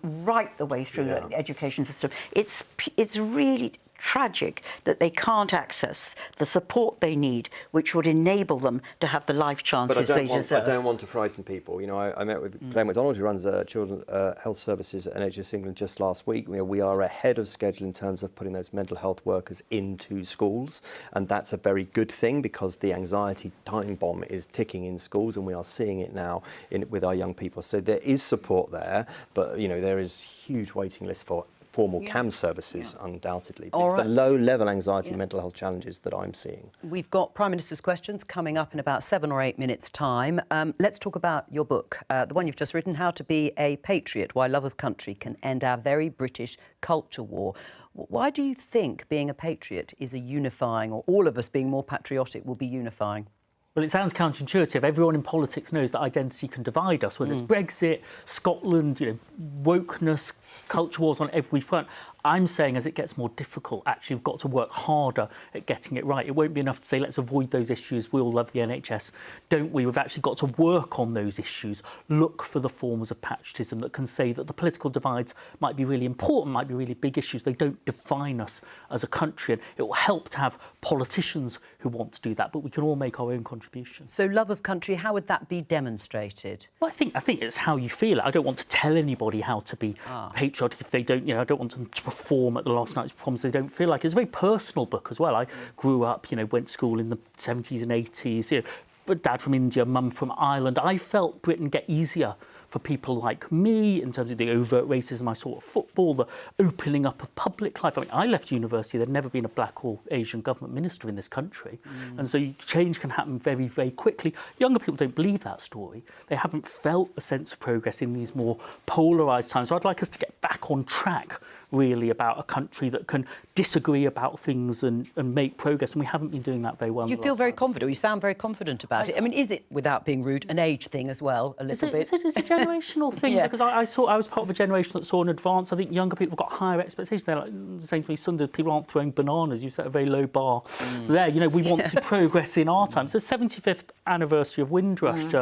right the way through the education system, it's really tragic that they can't access the support they need, which would enable them to have the life chances they deserve. I don't want to frighten people. You know, I met with Claire MacDonald, who runs Children's Health Services at NHS England just last week. You know, we are ahead of schedule in terms of putting those mental health workers into schools, and that's a very good thing because the anxiety time bomb is ticking in schools, and we are seeing it now with our young people. So there is support there, but you know, there is huge waiting list for formal CAM services, undoubtedly. But it's the low-level anxiety and mental health challenges that I'm seeing. We've got Prime Minister's questions coming up in about 7 or 8 minutes' time. Let's talk about your book, the one you've just written, How to Be a Patriot, Why Love of Country Can End Our Very British Culture War. Why do you think being a patriot is a unifying, or all of us being more patriotic will be unifying? Well, it sounds counterintuitive. Everyone in politics knows that identity can divide us, whether it's Brexit, Scotland, you know, wokeness, culture wars on every front. I'm saying as it gets more difficult, actually, we've got to work harder at getting it right. It won't be enough to say, let's avoid those issues. We all love the NHS, don't we? We've actually got to work on those issues, look for the forms of patriotism that can say that the political divides might be really important, might be really big issues. They don't define us as a country. And it will help to have politicians who want to do that, but we can all make our own contribution. So love of country, how would that be demonstrated? Well, I think it's how you feel. I don't want to tell anybody how to be patriotic if they don't, you know, I don't want them to perform at the last night's proms they don't feel like. It's a very personal book as well. I grew up, you know, went to school in the 70s and 80s, you know, but dad from India, mum from Ireland. I felt Britain get easier for people like me in terms of the overt racism I saw at football, the opening up of public life. I mean, I left university, there'd never been a black or Asian government minister in this country. And so change can happen very, very quickly. Younger people don't believe that story. They haven't felt a sense of progress in these more polarised times. So I'd like us to get back on track, really, about a country that can disagree about things and make progress. And we haven't been doing that very well. You feel very confident, you sound very confident about it. I mean, is it, without being rude, an age thing as well, a little bit? It's a generational thing, because I was part of a generation that saw an advance. I think younger people have got higher expectations. They're like saying to me, Sundar, people aren't throwing bananas. You set a very low bar there. You know, we want to progress in our time. It's the 75th anniversary of Windrush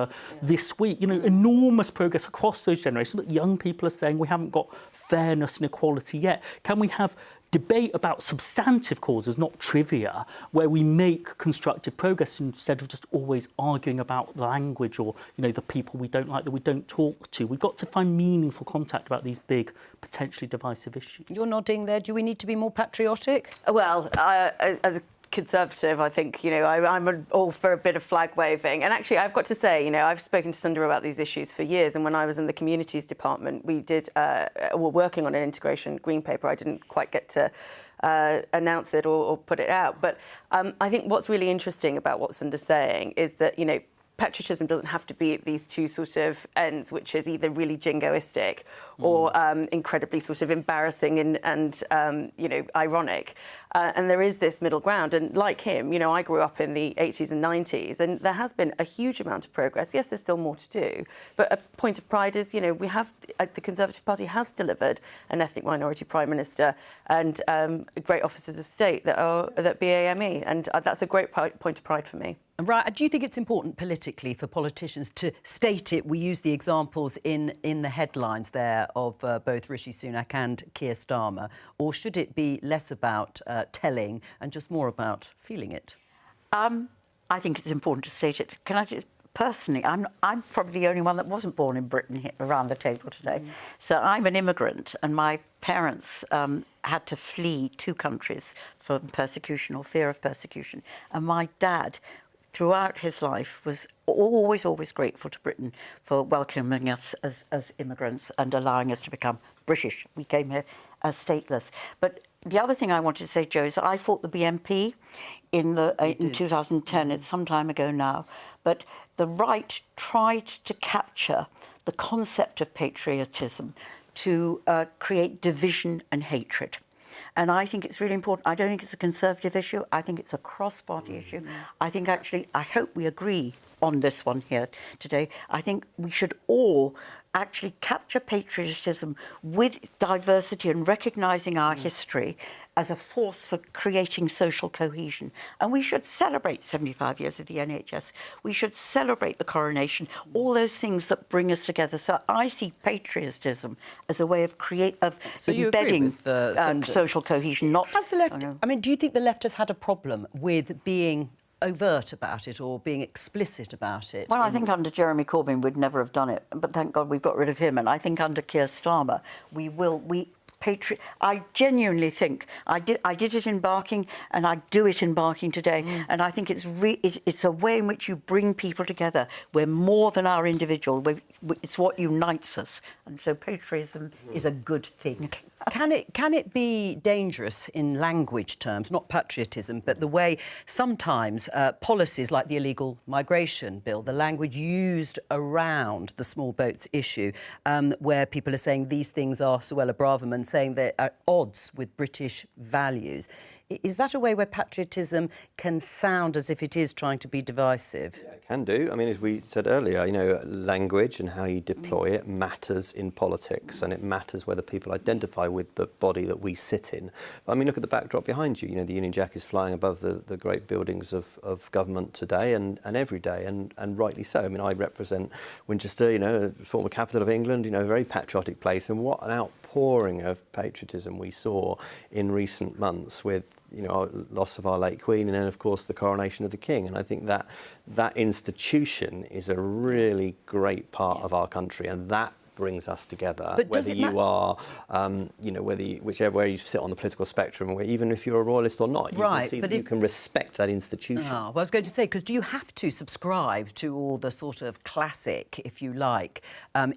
this week. You know, enormous progress across those generations. But young people are saying we haven't got fairness and equality yet. Can we have debate about substantive causes, not trivia, where we make constructive progress instead of just always arguing about the language or, you know, the people we don't like, that we don't talk to? We've got to find meaningful contact about these big, potentially divisive issues. You're nodding there. Do we need to be more patriotic? Well, as a Conservative, I think, you know, I'm all for a bit of flag waving. And actually, I've got to say, you know, I've spoken to Sundar about these issues for years. And when I was in the Communities Department, we were working on an integration green paper. I didn't quite get to announce it or put it out. But I think what's really interesting about what Sundar's saying is that, you know, patriotism doesn't have to be at these two sort of ends, which is either really jingoistic or incredibly sort of embarrassing and ironic. And there is this middle ground. And like him, I grew up in the 80s and 90s, and there has been a huge amount of progress. Yes, there's still more to do. But a point of pride is, we have, the Conservative Party has delivered an ethnic minority Prime Minister and great officers of state that BAME. And that's a great point of pride for me. Right. Do you think it's important politically for politicians to state it? We use the examples in the headlines there of both Rishi Sunak and Keir Starmer, or should it be less about telling and just more about feeling it? I think it's important to state it. Can I just... Personally, I'm probably the only one that wasn't born in Britain here, around the table today. So I'm an immigrant, and my parents had to flee two countries for persecution or fear of persecution. And my dad, throughout his life, was always grateful to Britain for welcoming us as immigrants and allowing us to become British. We came here as stateless. But the other thing I wanted to say, Joe, is I fought the BNP in 2010. It's some time ago now. But the right tried to capture the concept of patriotism to create division and hatred. And I think it's really important. I don't think it's a Conservative issue. I think it's a cross-party issue. I think, actually, I hope we agree on this one here today. I think we should all actually capture patriotism with diversity and recognising our history as a force for creating social cohesion. And we should celebrate 75 years of the NHS. We should celebrate the coronation, all those things that bring us together. So I see patriotism as a way of embedding social cohesion. Not has the left. I mean, do you think the left has had a problem with being overt about it or being explicit about it? Well, I think under Jeremy Corbyn we'd never have done it, but thank God we've got rid of him. And I think under Keir Starmer I genuinely think I did it in Barking, and I do it in Barking today. And I think it's a way in which you bring people together. We're more than our individual. It's what unites us, and so patriotism is a good thing. Can it be dangerous in language terms, not patriotism, but the way sometimes policies like the illegal migration bill, the language used around the small boats issue, where people are saying these things are Suella Braverman, saying they're at odds with British values. Is that a way where patriotism can sound as if it is trying to be divisive? Yeah, it can do. I mean, as we said earlier, language and how you deploy it matters in politics, and it matters whether people identify with the body that we sit in. I mean, look at the backdrop behind you. The Union Jack is flying above the great buildings of government today and every day, and rightly so. I mean, I represent Winchester, former capital of England, a very patriotic place, and what an outpouring of patriotism we saw in recent months with our loss of our late Queen, and then of course the coronation of the King. And I think that institution is a really great part of our country, and that brings us together. But whether you are, whichever way you sit on the political spectrum, or even if you're a royalist or not, you can see that you can respect that institution. Well, I was going to say, because do you have to subscribe to all the sort of classic, if you like,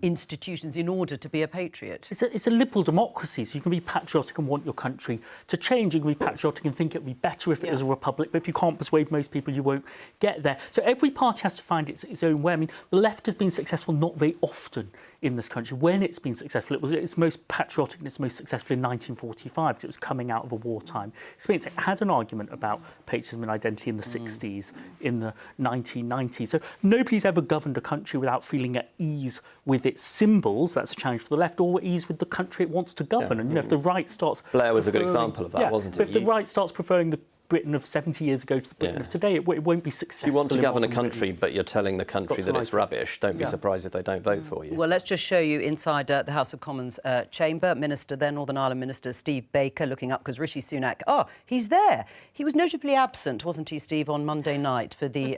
institutions in order to be a patriot? It's a liberal democracy, so you can be patriotic and want your country to change. You can be patriotic and think it would be better if it was a republic, but if you can't persuade most people, you won't get there. So every party has to find its own way. I mean, the left has been successful not very often in this country. When it's been successful, it was its most patriotic and its most successful in 1945, because it was coming out of a wartime experience. It had an argument about patriotism and identity in the 60s, in the 1990s. So nobody's ever governed a country without feeling at ease with its symbols. That's a challenge for the left, or at ease with the country it wants to govern. And if the right starts... Blair was a good example of that, wasn't it? But if the right starts preferring the Britain of 70 years ago to the Britain of today, it won't be successful. If you want to govern a country, but you're telling the country that it's rubbish, don't be surprised if they don't vote for you. Well, let's just show you inside the House of Commons chamber. Northern Ireland Minister Steve Baker looking up because Rishi Sunak, he's there. He was notably absent, wasn't he, Steve, on Monday night for the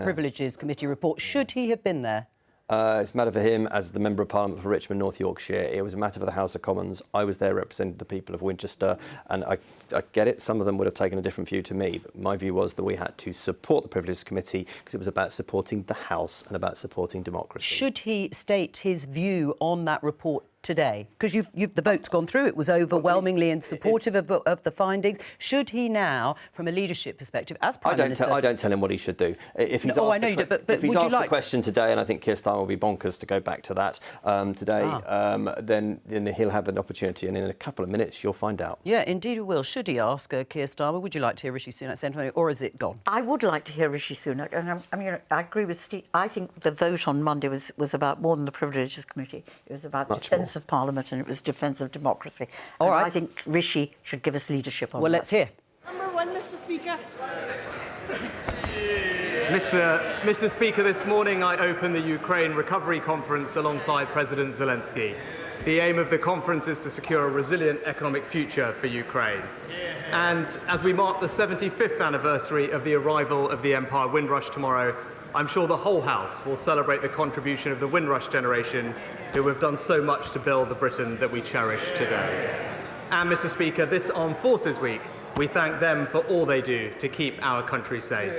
Privileges Committee report. Should he have been there? It's a matter for him as the Member of Parliament for Richmond, North Yorkshire. It was a matter for the House of Commons. I was there representing the people of Winchester, and I get it. Some of them would have taken a different view to me, but my view was that we had to support the Privileges Committee because it was about supporting the House and about supporting democracy. Should he state his view on that report today? Because the vote's gone through. It was overwhelmingly in supportive of the findings. Should he now, from a leadership perspective, as Prime Minister... I don't tell him what he should do. If he's I know you do, but if he's would you asked like... the question today, and I think Keir Starmer will be bonkers to go back to that today, then he'll have an opportunity, and in a couple of minutes you'll find out. Yeah, indeed he will. Should he ask Keir Starmer, would you like to hear Rishi Sunak say anything, or is it gone? I would like to hear Rishi Sunak, and I agree with Steve. I think the vote on Monday was about more than the Privileges Committee. It was about defence of Parliament, and it was defence of democracy. All right. I think Rishi should give us leadership on that. Well, let's hear. Number one, Mr. Speaker. Mr. Speaker, this morning I opened the Ukraine Recovery Conference alongside President Zelensky. The aim of the conference is to secure a resilient economic future for Ukraine. And as we mark the 75th anniversary of the arrival of the Empire Windrush tomorrow, I'm sure the whole House will celebrate the contribution of the Windrush generation who have done so much to build the Britain that we cherish today. And, Mr. Speaker, this Armed Forces Week, we thank them for all they do to keep our country safe.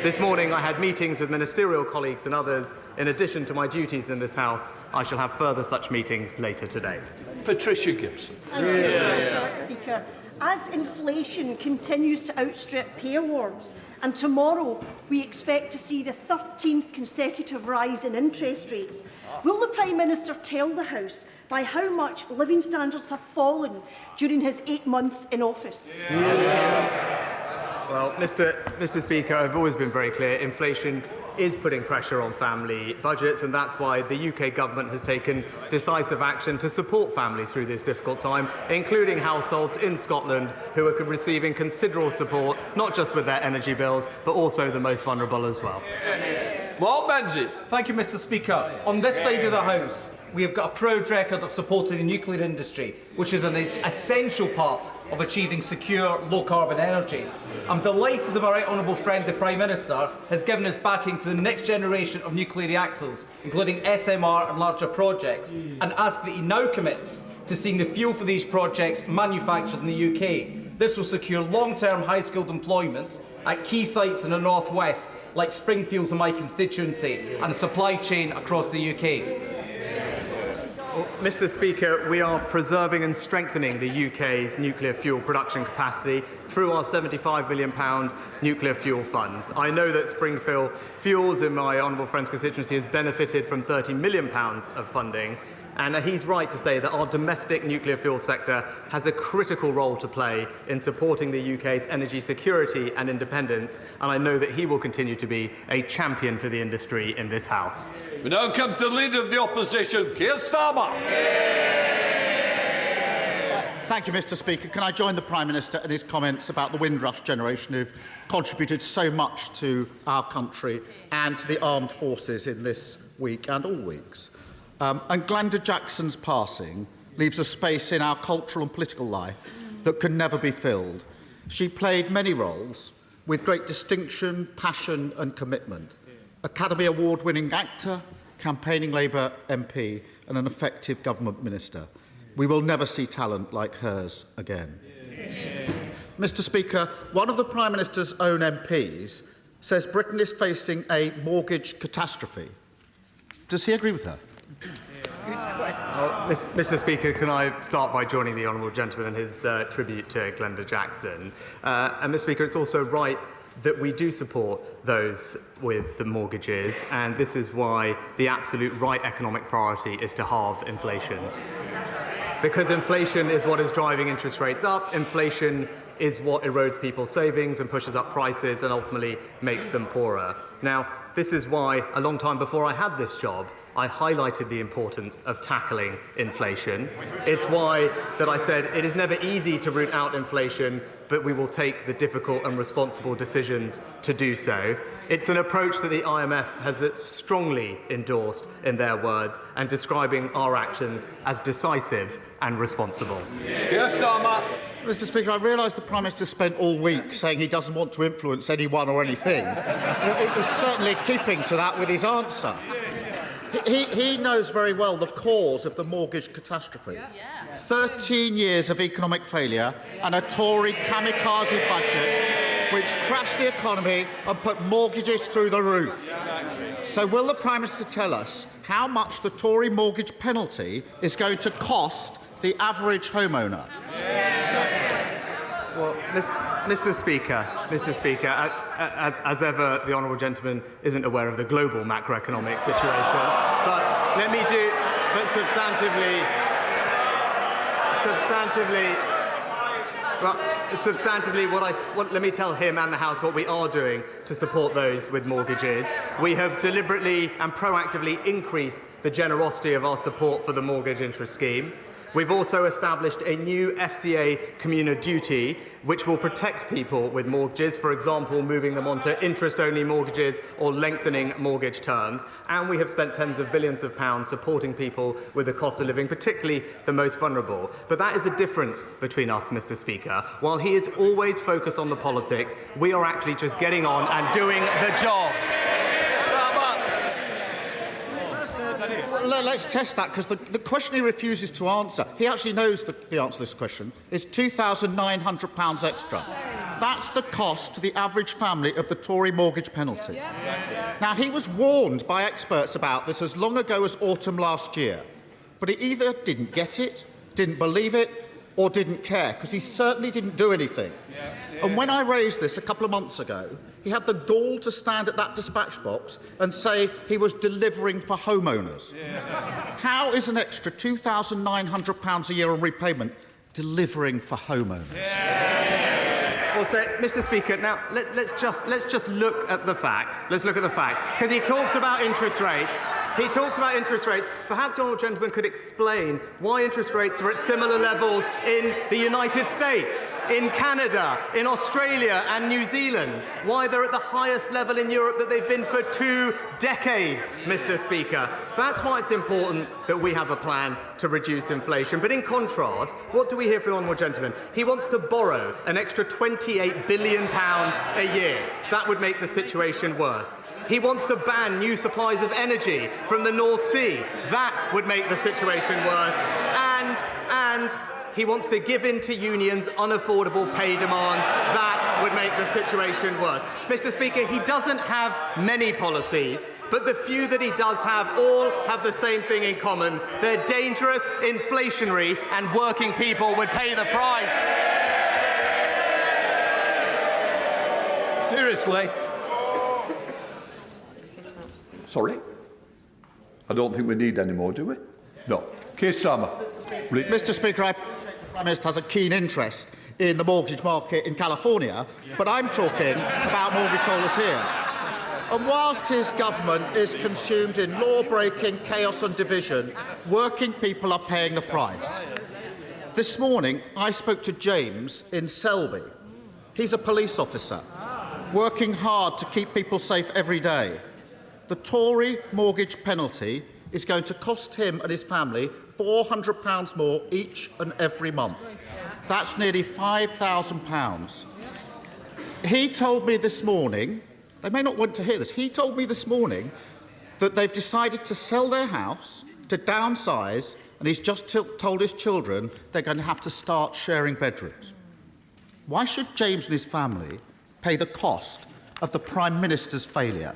This morning I had meetings with ministerial colleagues and others. In addition to my duties in this House, I shall have further such meetings later today. Patricia Gibson. Thank you, Mr. Speaker. As inflation continues to outstrip pay awards, and tomorrow we expect to see the 13th consecutive rise in interest rates, will the Prime Minister tell the House by how much living standards have fallen during his 8 months in office? Well, Mr. Speaker, I've always been very clear. Inflation is putting pressure on family budgets, and that's why the UK government has taken decisive action to support families through this difficult time, including households in Scotland who are receiving considerable support, not just with their energy bills, but also the most vulnerable as well. Mark Benji. Thank you, Mr. Speaker. On this side of the House, we have got a proud record of supporting the nuclear industry, which is an essential part of achieving secure, low-carbon energy. I'm delighted that my right honourable friend, the Prime Minister, has given his backing to the next generation of nuclear reactors, including SMR and larger projects, and ask that he now commits to seeing the fuel for these projects manufactured in the UK. This will secure long-term high-skilled employment at key sites in the North West, like Springfields in my constituency, and a supply chain across the UK. Well, Mr. Speaker, we are preserving and strengthening the UK's nuclear fuel production capacity through our £75 million nuclear fuel fund. I know that Springfield Fuels in my honourable friend's constituency has benefited from £30 million of funding. And he's right to say that our domestic nuclear fuel sector has a critical role to play in supporting the UK's energy security and independence, and I know that he will continue to be a champion for the industry in this House. We now come to the Leader of the Opposition, Keir Starmer. Thank you, Mr. Speaker. Can I join the Prime Minister in his comments about the Windrush generation who've contributed so much to our country and to the armed forces in this week and all weeks? And Glenda Jackson's passing leaves a space in our cultural and political life that can never be filled. She played many roles with great distinction, passion and commitment. Academy Award-winning actor, campaigning Labour MP and an effective government minister. We will never see talent like hers again. Mr. Speaker, one of the Prime Minister's own MPs says Britain is facing a mortgage catastrophe. Does he agree with her? Mr. Speaker, can I start by joining the honourable gentleman in his tribute to Glenda Jackson? And Mr. Speaker, it's also right that we do support those with the mortgages, and this is why the absolute right economic priority is to halve inflation. Because inflation is what is driving interest rates up, inflation is what erodes people's savings and pushes up prices and ultimately makes them poorer. Now, this is why, a long time before I had this job, I highlighted the importance of tackling inflation. It's why that I said it is never easy to root out inflation, but we will take the difficult and responsible decisions to do so. It's an approach that the IMF has strongly endorsed in their words and describing our actions as decisive and responsible. Mr. Speaker, I realise the Prime Minister spent all week saying he doesn't want to influence anyone or anything. It was certainly keeping to that with his answer. He knows very well the cause of the mortgage catastrophe. 13 years of economic failure and a Tory kamikaze budget which crashed the economy and put mortgages through the roof. So will the Prime Minister tell us how much the Tory mortgage penalty is going to cost the average homeowner? Well, Mr. Speaker, as ever, the honourable gentleman isn't aware of the global macroeconomic situation. But let me do. But substantively, let me tell him and the House what we are doing to support those with mortgages. We have deliberately and proactively increased the generosity of our support for the mortgage interest scheme. We've also established a new FCA communal duty which will protect people with mortgages, for example, moving them onto interest-only mortgages or lengthening mortgage terms. And we have spent tens of billions of pounds supporting people with the cost of living, particularly the most vulnerable. But that is the difference between us, Mr. Speaker. While he is always focused on the politics, we are actually just getting on and doing the job. Let's test that, because the question he refuses to answer, he actually knows the answer to this question, is £2,900 extra. That's the cost to the average family of the Tory mortgage penalty. Now, he was warned by experts about this as long ago as autumn last year, but he either didn't get it, didn't believe it, or didn't care, because he certainly didn't do anything. And when I raised this a couple of months ago, he had the gall to stand at that dispatch box and say he was delivering for homeowners. How is an extra £2,900 a year on repayment delivering for homeowners? Well, so, Mr. Speaker, now let's just look at the facts. Let's look at the facts, because he talks about interest rates. Perhaps the honourable gentleman could explain why interest rates are at similar levels in the United States, in Canada, in Australia and New Zealand, why they're at the highest level in Europe that they've been for 2 decades, Mr. Speaker. That's why it's important that we have a plan to reduce inflation. But in contrast, what do we hear from the honourable gentleman? He wants to borrow an extra £28 billion a year. That would make the situation worse. He wants to ban new supplies of energy from the North Sea. That would make the situation worse. And he wants to give in to unions' unaffordable pay demands. That would make the situation worse. Mr. Speaker, he doesn't have many policies, but the few that he does have all have the same thing in common. They're dangerous, inflationary, and working people would pay the price. Seriously? Sorry? I don't think we need any more, do we? No. Keir Starmer. Mr. Speaker, I appreciate the Prime Minister has a keen interest in the mortgage market in California, but I'm talking about mortgage holders here. And whilst his government is consumed in law-breaking, chaos and division, working people are paying the price. This morning, I spoke to James in Selby. He's a police officer, working hard to keep people safe every day. The Tory mortgage penalty is going to cost him and his family £400 more each and every month. That's nearly £5,000. He told me this morning, they may not want to hear this, he told me this morning that they've decided to sell their house, to downsize, and he's just told his children they're going to have to start sharing bedrooms. Why should James and his family pay the cost of the Prime Minister's failure?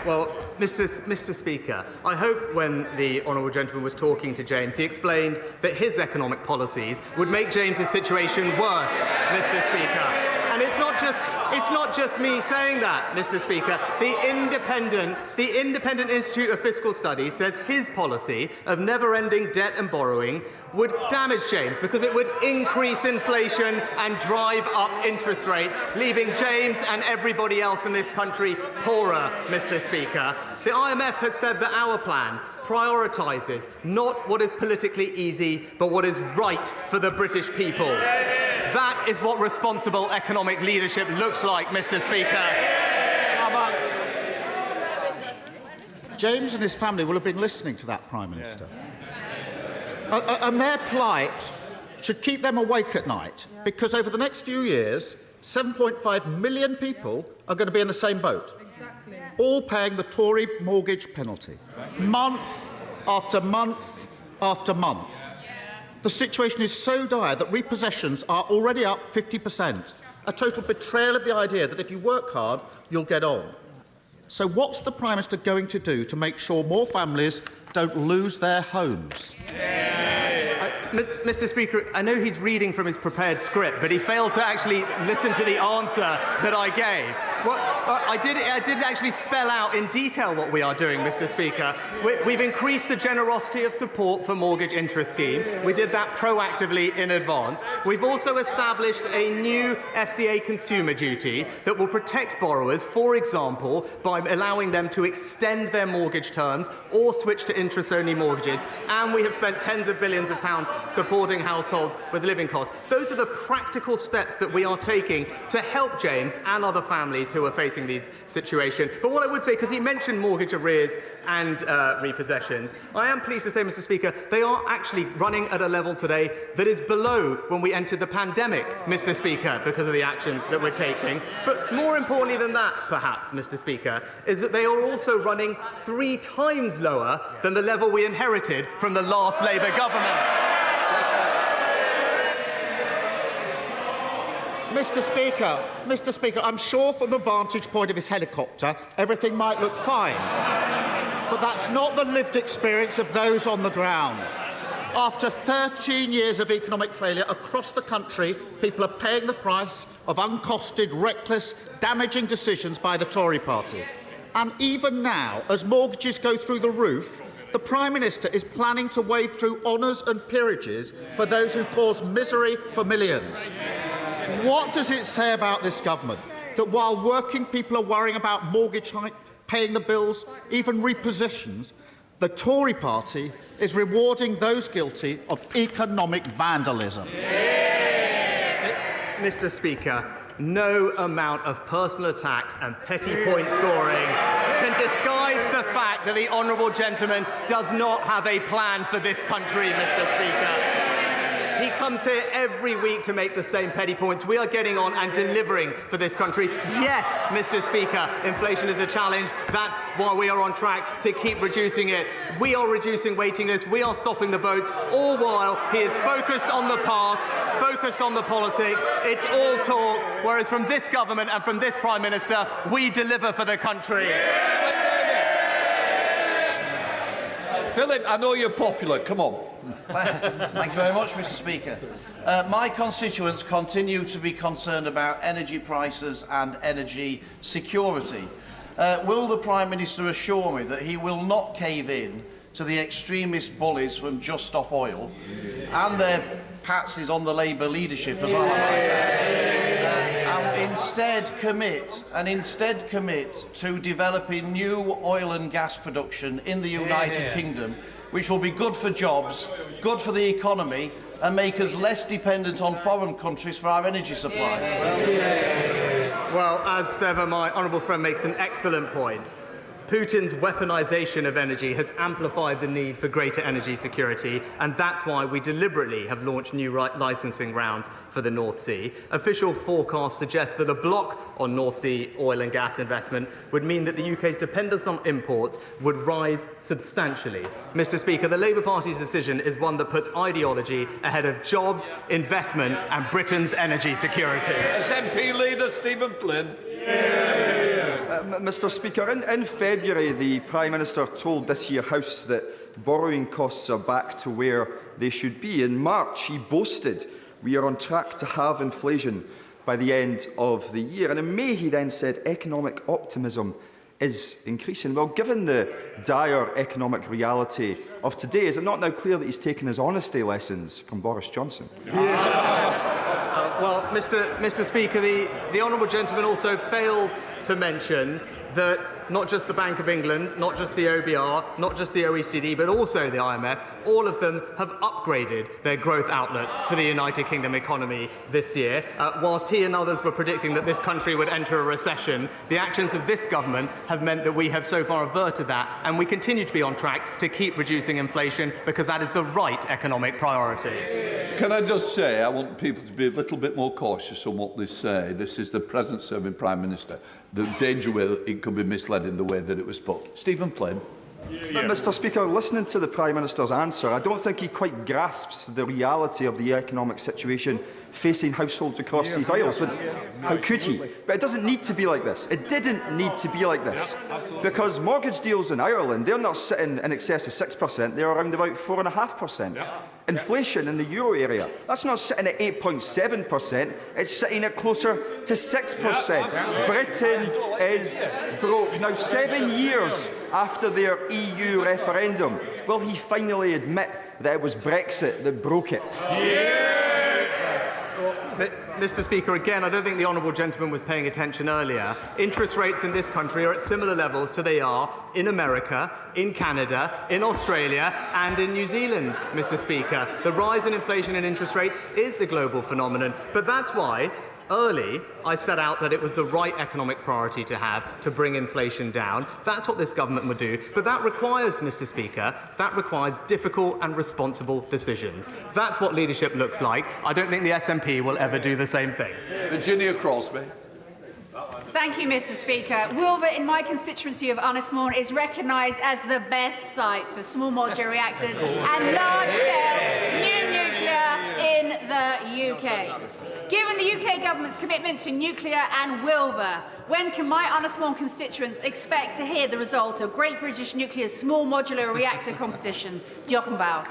Well, Mr. Speaker, I hope when the honourable gentleman was talking to James, he explained that his economic policies would make James's situation worse, Mr. Speaker. And it's not just me saying that, Mr. Speaker. The Independent Institute of Fiscal Studies says his policy of never-ending debt and borrowing would damage James because it would increase inflation and drive up interest rates, leaving James and everybody else in this country poorer, Mr. Speaker. The IMF has said that our plan prioritises not what is politically easy, but what is right for the British people. That is what responsible economic leadership looks like, Mr. Speaker. James and his family will have been listening to that Prime Minister. And their plight should keep them awake at night, because over the next few years, 7.5 million people are going to be in the same boat, all paying the Tory mortgage penalty, month after month after month. The situation is so dire that repossessions are already up 50%, a total betrayal of the idea that if you work hard, you'll get on. So what's the Prime Minister going to do to make sure more families don't lose their homes? Mr. Speaker, I know he's reading from his prepared script, but he failed to actually listen to the answer that I gave. Well, I did actually spell out in detail what we are doing, Mr. Speaker. We've increased the generosity of support for mortgage interest scheme. We did that proactively in advance. We've also established a new FCA consumer duty that will protect borrowers, for example, by allowing them to extend their mortgage terms or switch to interest-only mortgages. And we have spent tens of billions of pounds supporting households with living costs. Those are the practical steps that we are taking to help James and other families who are facing these situations. But what I would say, because he mentioned mortgage arrears and repossessions, I am pleased to say, Mr. Speaker, they are actually running at a level today that is below when we entered the pandemic, Mr. Speaker, because of the actions that we're taking. But more importantly than that, perhaps, Mr. Speaker, is that they are also running 3 times lower than the level we inherited from the last Labour government. Mr. Speaker, I'm sure from the vantage point of his helicopter, everything might look fine. But that's not the lived experience of those on the ground. After 13 years of economic failure across the country, people are paying the price of uncosted, reckless, damaging decisions by the Tory party. And even now, as mortgages go through the roof, the Prime Minister is planning to wave through honours and peerages for those who cause misery for millions. What does it say about this government that while working people are worrying about mortgage hike, paying the bills, even repossessions, the Tory party is rewarding those guilty of economic vandalism? Mr. Speaker, no amount of personal attacks and petty point scoring can disguise the fact that the honourable gentleman does not have a plan for this country, Mr. Speaker. He comes here every week to make the same petty points. We are getting on and delivering for this country. Yes, Mr. Speaker, inflation is a challenge. That's why we are on track to keep reducing it. We are reducing waiting lists. We are stopping the boats, all while he is focused on the past, focused on the politics. It's all talk, whereas from this government and from this Prime Minister, we deliver for the country. Philip, I know you're popular. Come on. Thank you very much, Mr. Speaker. My constituents continue to be concerned about energy prices and energy security. Will the Prime Minister assure me that he will not cave in to the extremist bullies from Just Stop Oil and their patsies on the Labour leadership, as I might add, and instead commit to developing new oil and gas production in the United Kingdom, which will be good for jobs, good for the economy, and make us less dependent on foreign countries for our energy supply? Well, as ever, my honourable friend makes an excellent point. Putin's weaponisation of energy has amplified the need for greater energy security, and that's why we deliberately have launched new licensing rounds for the North Sea. Official forecasts suggest that a block on North Sea oil and gas investment would mean that the UK's dependence on imports would rise substantially. Mr. Speaker, the Labour Party's decision is one that puts ideology ahead of jobs, investment and Britain's energy security. SNP leader Stephen Flynn. Mr. Speaker, in February, the Prime Minister told this here House that borrowing costs are back to where they should be. In March, he boasted we are on track to halve inflation by the end of the year. And in May, he then said economic optimism is increasing. Well, given the dire economic reality of today, is it not now clear that he's taken his honesty lessons from Boris Johnson? Well, Mr. Speaker, the honourable gentleman also failed to mention that not just the Bank of England, not just the OBR, not just the OECD, but also the IMF, all of them have upgraded their growth outlook for the United Kingdom economy this year. Whilst he and others were predicting that this country would enter a recession, the actions of this government have meant that we have so far averted that, and we continue to be on track to keep reducing inflation because that is the right economic priority. Can I just say, I want people to be a little bit more cautious on what they say. This is the present-serving Prime Minister. The danger will it could be misled in the way that it was put. Stephen Flynn. But, Mr. Speaker, listening to the Prime Minister's answer, I don't think he quite grasps the reality of the economic situation facing households across these isles. But how could he? But it doesn't need to be like this. It didn't need to be like this. Because mortgage deals in Ireland, they're not sitting in excess of 6%, they're around about 4.5%. Inflation in the euro area, that's not sitting at 8.7%, it's sitting at closer to 6%. Britain is broke. Now, 7 years after their EU referendum, will he finally admit that it was Brexit that broke it? Mr. Speaker, again, I don't think the honourable gentleman was paying attention earlier. Interest rates in this country are at similar levels to they are in America, in Canada, in Australia and in New Zealand, Mr. Speaker. The rise in inflation and interest rates is a global phenomenon, but that's why early I set out that it was the right economic priority to have to bring inflation down. That's what this government would do. But that requires, Mr. Speaker, that requires difficult and responsible decisions. That's what leadership looks like. I don't think the SNP will ever do the same thing. Virginia Crosby. Thank you, Mr. Speaker. Wilver, in my constituency of Anismore, is recognised as the best site for small modular reactors and large-scale new nuclear in the UK. Given the UK government's commitment to nuclear and Wilver, when can my Anismore constituents expect to hear the result of Great British Nuclear's small modular reactor competition? Diolch yn fawr.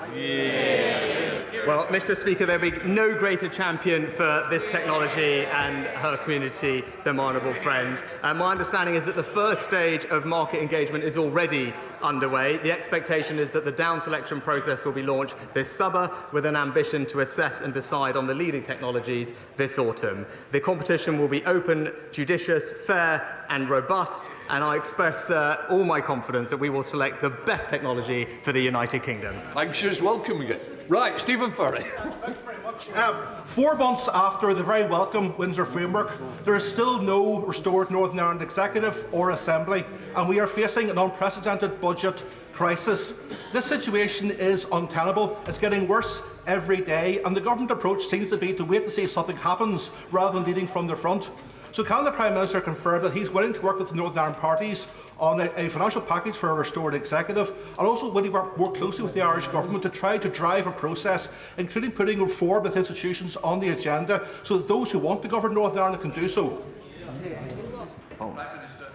Well, Mr. Speaker, there'll be no greater champion for this technology and her community than my honourable friend. My understanding is that the first stage of market engagement is already underway. The expectation is that the down selection process will be launched this summer with an ambition to assess and decide on the leading technologies this autumn. The competition will be open, judicious, fair and robust, and I express all my confidence that we will select the best technology for the United Kingdom. Anxious welcoming it. Right, Stephen Furry. 4 months after the very welcome Windsor Framework, there is still no restored Northern Ireland Executive or Assembly, and we are facing an unprecedented budget crisis. This situation is untenable. It's getting worse every day, and the government approach seems to be to wait to see if something happens rather than leading from the front. So can the Prime Minister confirm that he's willing to work with the Northern Ireland parties on a financial package for a restored executive, and also will he work more closely with the Irish government to try to drive a process, including putting reform with institutions on the agenda, so that those who want to govern Northern Ireland can do so?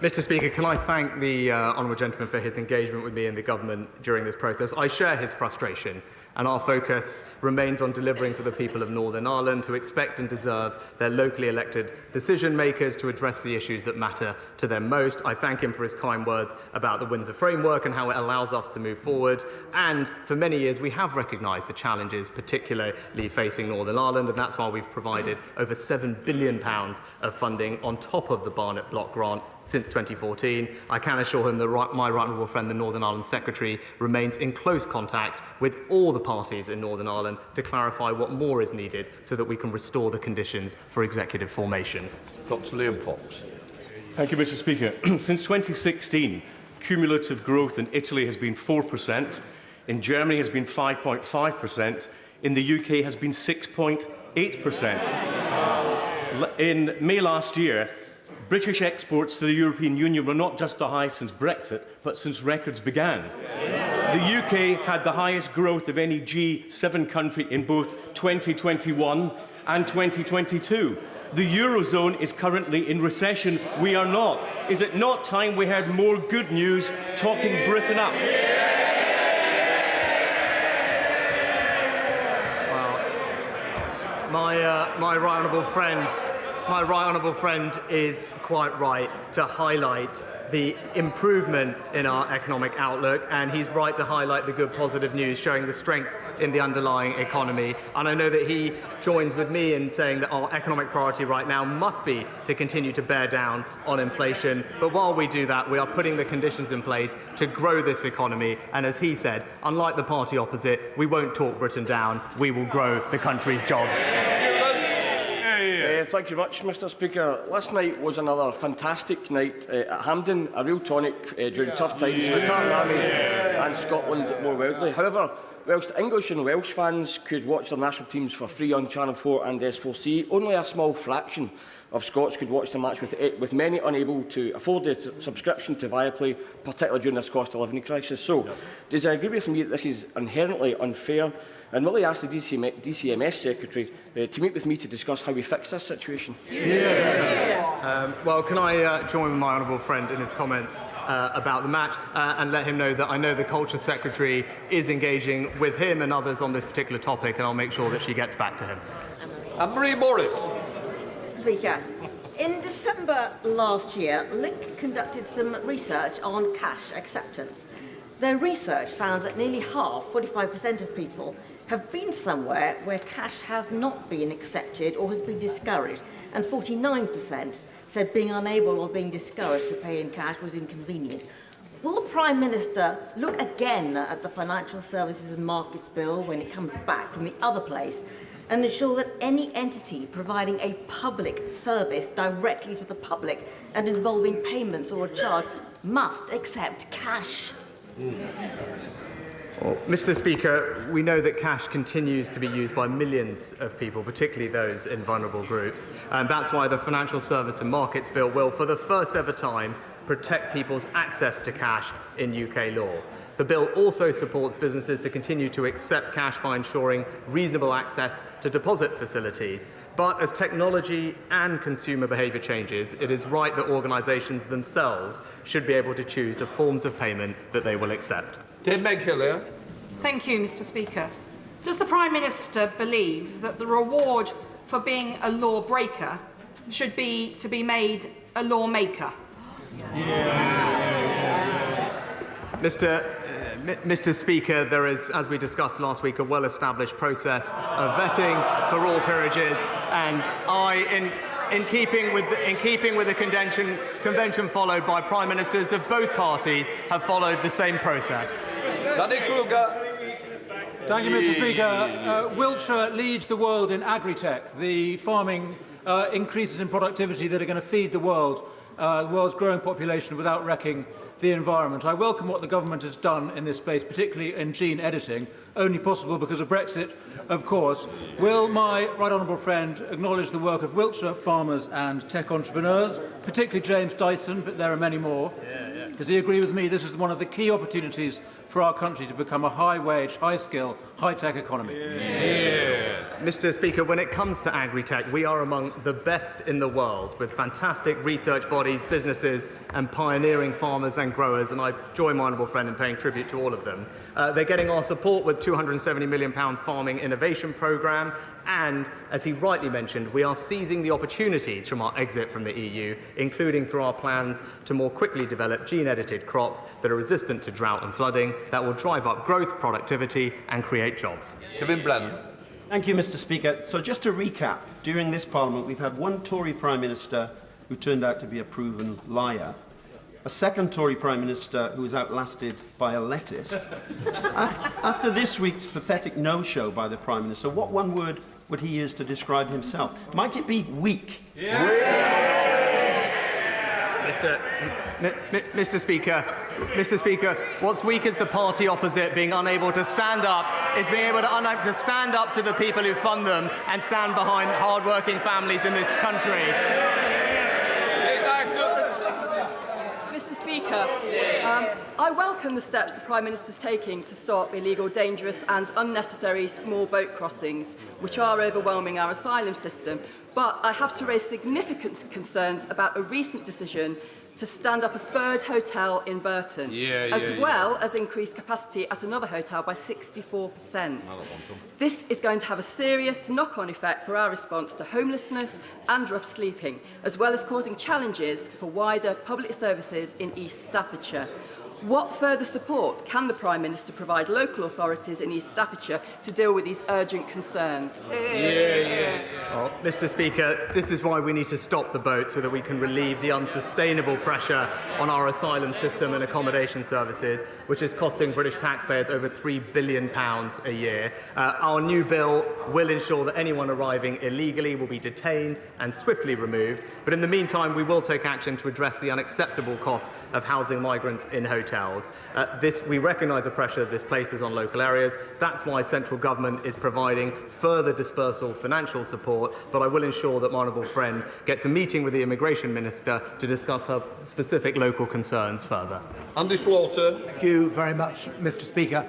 Mr. Speaker, can I thank the honourable gentleman for his engagement with me and the government during this process. I share his frustration, and our focus remains on delivering for the people of Northern Ireland, who expect and deserve their locally elected decision makers to address the issues that matter to them most. I thank him for his kind words about the Windsor Framework and how it allows us to move forward. And for many years we have recognised the challenges particularly facing Northern Ireland, and that's why we've provided over £7 billion of funding on top of the Barnett Block grant since 2014. I can assure him that my right honourable friend, the Northern Ireland Secretary, remains in close contact with all the parties in Northern Ireland to clarify what more is needed so that we can restore the conditions for executive formation. Dr. Liam Fox. Thank you, Mr. Speaker. Since 2016, cumulative growth in Italy has been 4%, in Germany has been 5.5%, in the UK has been 6.8%. In May last year, British exports to the European Union were not just the highest since Brexit, but since records began. The UK had the highest growth of any G7 country in both 2021 and 2022. The Eurozone is currently in recession. We are not. Is it not time we heard more good news talking Britain up? Well, my right honourable friend is quite right to highlight the improvement in our economic outlook, and he's right to highlight the good positive news showing the strength in the underlying economy. And I know that he joins with me in saying that our economic priority right now must be to continue to bear down on inflation. But while we do that, we are putting the conditions in place to grow this economy. And as he said, unlike the party opposite, we won't talk Britain down, we will grow the country's jobs. Thank you much, Mr. Speaker. Last night was another fantastic night at Hampden, a real tonic during tough times for Tartan Army and Scotland more widely. However, whilst English and Welsh fans could watch their national teams for free on Channel 4 and S4C, only a small fraction of Scots could watch the match, with many unable to afford the subscription to Viaplay, particularly during this cost of living crisis. So, does he agree with me that this is inherently unfair? And will he ask the DCMS Secretary to meet with me to discuss how we fix this situation? Well, can I join with my honourable friend in his comments about the match and let him know that I know the Culture Secretary is engaging with him and others on this particular topic, and I'll make sure that she gets back to him. Anne-Marie Morris. Speaker, in December last year, Link conducted some research on cash acceptance. Their research found that nearly half, 45% of people, have been somewhere where cash has not been accepted or has been discouraged, and 49% said being unable or being discouraged to pay in cash was inconvenient. Will the Prime Minister look again at the Financial Services and Markets Bill when it comes back from the other place and ensure that any entity providing a public service directly to the public and involving payments or a charge must accept cash? Well, Mr. Speaker, we know that cash continues to be used by millions of people, particularly those in vulnerable groups, and that's why the Financial Service and Markets Bill will, for the first ever time, protect people's access to cash in UK law. The bill also supports businesses to continue to accept cash by ensuring reasonable access to deposit facilities. But as technology and consumer behaviour changes, it is right that organisations themselves should be able to choose the forms of payment that they will accept. Meg Hillier. Thank you, Mr. Speaker. Does the Prime Minister believe that the reward for being a lawbreaker should be to be made a lawmaker? Mr. Speaker, there is, as we discussed last week, a well-established process of vetting for all peerages, and I, in keeping with the convention followed by Prime Ministers of both parties, have followed the same process. Thank you, Mr. Speaker. Wiltshire leads the world in agri-tech, the farming increases in productivity that are going to feed the world's growing population without wrecking the environment. I welcome what the government has done in this space, particularly in gene editing, only possible because of Brexit, of course. Will my right honourable friend acknowledge the work of Wiltshire farmers and tech entrepreneurs, particularly James Dyson, but there are many more? Does he agree with me this is one of the key opportunities for our country to become a high-wage, high-skill, high-tech economy? Mr. Speaker, when it comes to agri-tech, we are among the best in the world, with fantastic research bodies, businesses and pioneering farmers and growers, and I join my honourable friend in paying tribute to all of them. They're getting our support with £270 million farming innovation programme, and, as he rightly mentioned, we are seizing the opportunities from our exit from the EU, including through our plans to more quickly develop gene-edited crops that are resistant to drought and flooding, that will drive up growth, productivity and create jobs. Kevin Brennan. Thank you, Mr. Speaker. So just to recap, during this Parliament we've had one Tory Prime Minister who turned out to be a proven liar, a second Tory Prime Minister who was outlasted by a lettuce. After this week's pathetic no-show by the Prime Minister, what one word would he use to describe himself? Might it be weak? Mr. Speaker, what's weak is the party opposite being unable to stand up, to stand up to the people who fund them and stand behind hard-working families in this country. Mr. Speaker, I welcome the steps the Prime Minister is taking to stop illegal, dangerous and unnecessary small boat crossings, which are overwhelming our asylum system. But I have to raise significant concerns about a recent decision to stand up a third hotel in Burton, as well as increase capacity at another hotel by 64%. This is going to have a serious knock-on effect for our response to homelessness and rough sleeping, as well as causing challenges for wider public services in East Staffordshire. What further support can the Prime Minister provide local authorities in East Staffordshire to deal with these urgent concerns? Well, Mr. Speaker, this is why we need to stop the boat so that we can relieve the unsustainable pressure on our asylum system and accommodation services, which is costing British taxpayers over £3 billion a year. Our new bill will ensure that anyone arriving illegally will be detained and swiftly removed. But in the meantime, we will take action to address the unacceptable costs of housing migrants in hotels. hotels. We recognise the pressure this places on local areas. That's why central government is providing further dispersal financial support, but I will ensure that my honourable friend gets a meeting with the Immigration Minister to discuss her specific local concerns further. Andy Slaughter. Thank you very much, Mr. Speaker.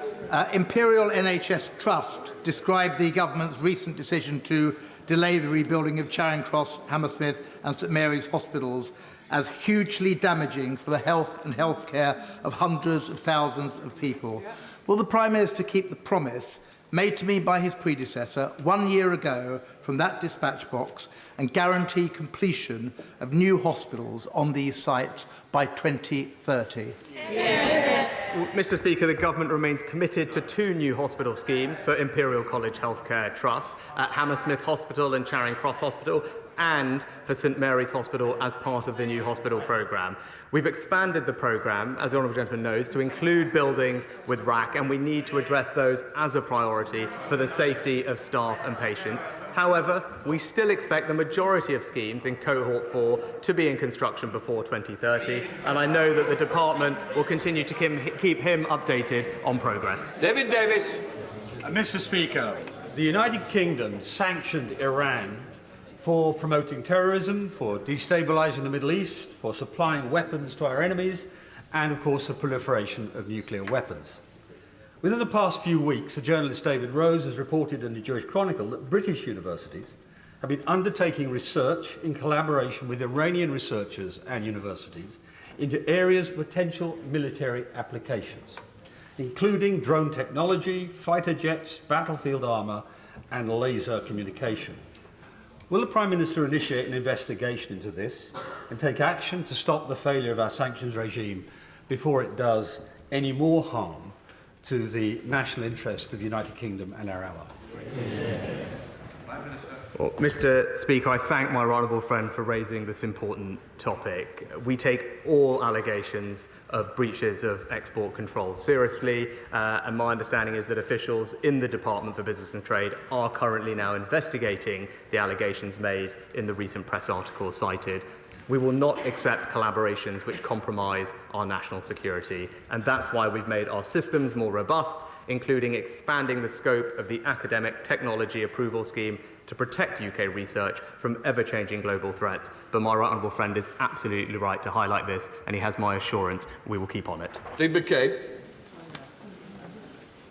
Imperial NHS Trust described the government's recent decision to delay the rebuilding of Charing Cross, Hammersmith and St Mary's hospitals as hugely damaging for the health and healthcare of hundreds of thousands of people. Will the Prime Minister keep the promise made to me by his predecessor 1 year ago from that dispatch box and guarantee completion of new hospitals on these sites by 2030? Mr. Speaker, the government remains committed to 2 new hospital schemes for Imperial College Healthcare Trust at Hammersmith Hospital and Charing Cross Hospital, and for St Mary's Hospital as part of the new hospital programme. We've expanded the programme, as the honourable gentleman knows, to include buildings with RAC, and we need to address those as a priority for the safety of staff and patients. However, we still expect the majority of schemes in Cohort 4 to be in construction before 2030, and I know that the department will continue to keep him updated on progress. David Davis. Mr. Speaker, the United Kingdom sanctioned Iran for promoting terrorism, for destabilising the Middle East, for supplying weapons to our enemies, and of course the proliferation of nuclear weapons. Within the past few weeks, the journalist David Rose has reported in the Jewish Chronicle that British universities have been undertaking research in collaboration with Iranian researchers and universities into areas of potential military applications, including drone technology, fighter jets, battlefield armour, and laser communication. Will the Prime Minister initiate an investigation into this and take action to stop the failure of our sanctions regime before it does any more harm to the national interest of the United Kingdom and our allies? Well, Mr. Speaker, I thank my honourable friend for raising this important topic. We take all allegations of breaches of export controls seriously, and my understanding is that officials in the Department for Business and Trade are currently now investigating the allegations made in the recent press articles cited. We will not accept collaborations which compromise our national security, and that's why we've made our systems more robust, including expanding the scope of the Academic Technology Approval Scheme to protect UK research from ever-changing global threats. But my right honourable friend is absolutely right to highlight this, and he has my assurance we will keep on it. Steve McCabe.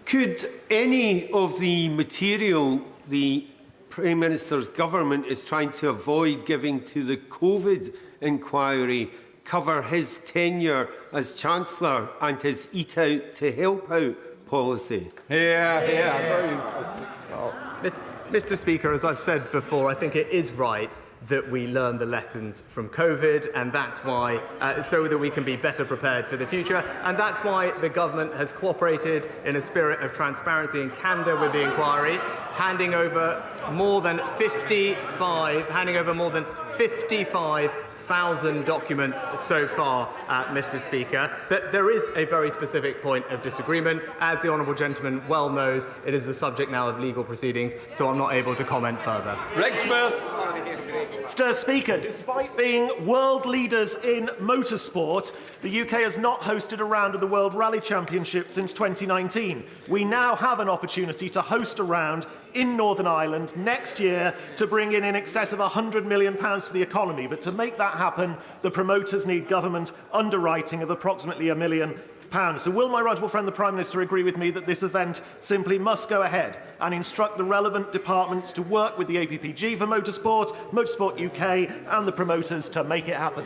Could any of the material the Prime Minister's government is trying to avoid giving to the COVID inquiry cover his tenure as Chancellor and his eat out to help out policy? Well, Mr. Speaker, as I've said before, I think it is right that we learn the lessons from COVID, and that's why, so that we can be better prepared for the future. And that's why the government has cooperated in a spirit of transparency and candour with the inquiry, handing over more than 55,000 documents so far, Mr. Speaker. That there is a very specific point of disagreement. As the honourable gentleman well knows, it is the subject now of legal proceedings, so I'm not able to comment further. Greg Smith. Mr. Speaker, despite being world leaders in motorsport, the UK has not hosted a round of the World Rally Championship since 2019. We now have an opportunity to host a round in Northern Ireland next year to bring in excess of £100 million to the economy. But to make that happen, the promoters need government underwriting of approximately £1 million. So will my right honourable friend the Prime Minister agree with me that this event simply must go ahead and instruct the relevant departments to work with the APPG for motorsport, Motorsport UK and the promoters to make it happen?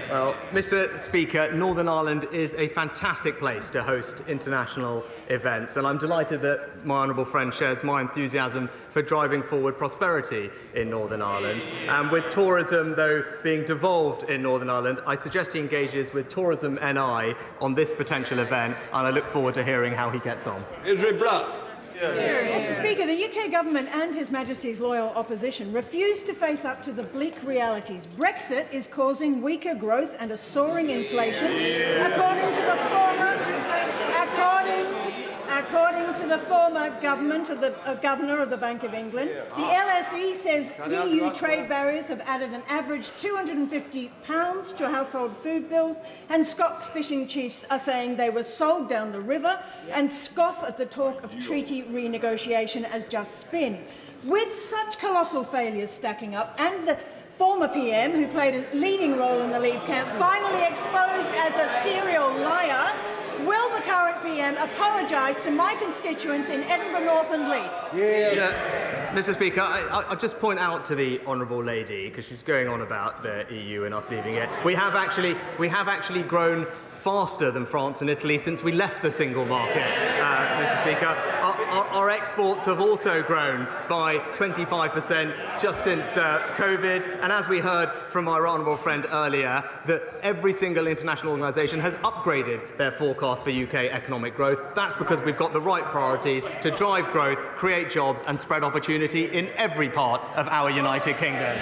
Well, Mr. Speaker, Northern Ireland is a fantastic place to host international events, and I'm delighted that my honourable friend shares my enthusiasm for driving forward prosperity in Northern Ireland. And with tourism, though, being devolved in Northern Ireland, I suggest he engages with Tourism NI on this potential event, and I look forward to hearing how he gets on. Idri Black. Mr. Speaker, the UK government and His Majesty's loyal opposition refuse to face up to the bleak realities. Brexit is causing weaker growth and a soaring inflation, according to the former According to the former governor of the Bank of England, the LSE says EU trade barriers have added an average £250 to household food bills, and Scots fishing chiefs are saying they were sold down the river and scoff at the talk of treaty renegotiation as just spin. With such colossal failures stacking up, and the former PM, who played a leading role in the Leave camp, finally exposed as a serial liar, will the current PM apologise to my constituents in Edinburgh North and Leith? Mr. Speaker, I'll just point out to the honourable lady, because she's going on about the EU and us leaving it. We have actually grown faster than France and Italy since we left the single market, Mr. Speaker. Our exports have also grown by 25% just since COVID, and as we heard from our honourable friend earlier, that every single international organisation has upgraded their forecast for UK economic growth. That's because we've got the right priorities to drive growth, create jobs and spread opportunity in every part of our United Kingdom.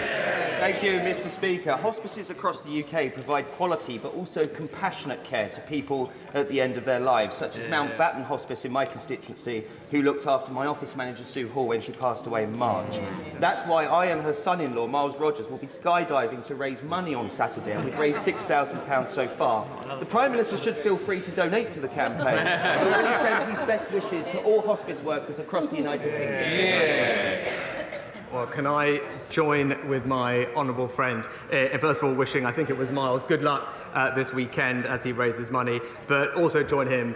Thank you, Mr. Speaker. Hospices across the UK provide quality but also compassionate care to people at the end of their lives, such as Mountbatten Hospice in my constituency, who looked after my office manager Sue Hall when she passed away in March. That's why I and her son-in-law, Miles Rogers, will be skydiving to raise money on Saturday, and we've raised £6,000 so far. The Prime Minister should feel free to donate to the campaign. He will send his best wishes to all hospice workers across the United Kingdom. Well, can I join with my honourable friend in first of all wishing, I think it was Miles, good luck this weekend as he raises money, but also join him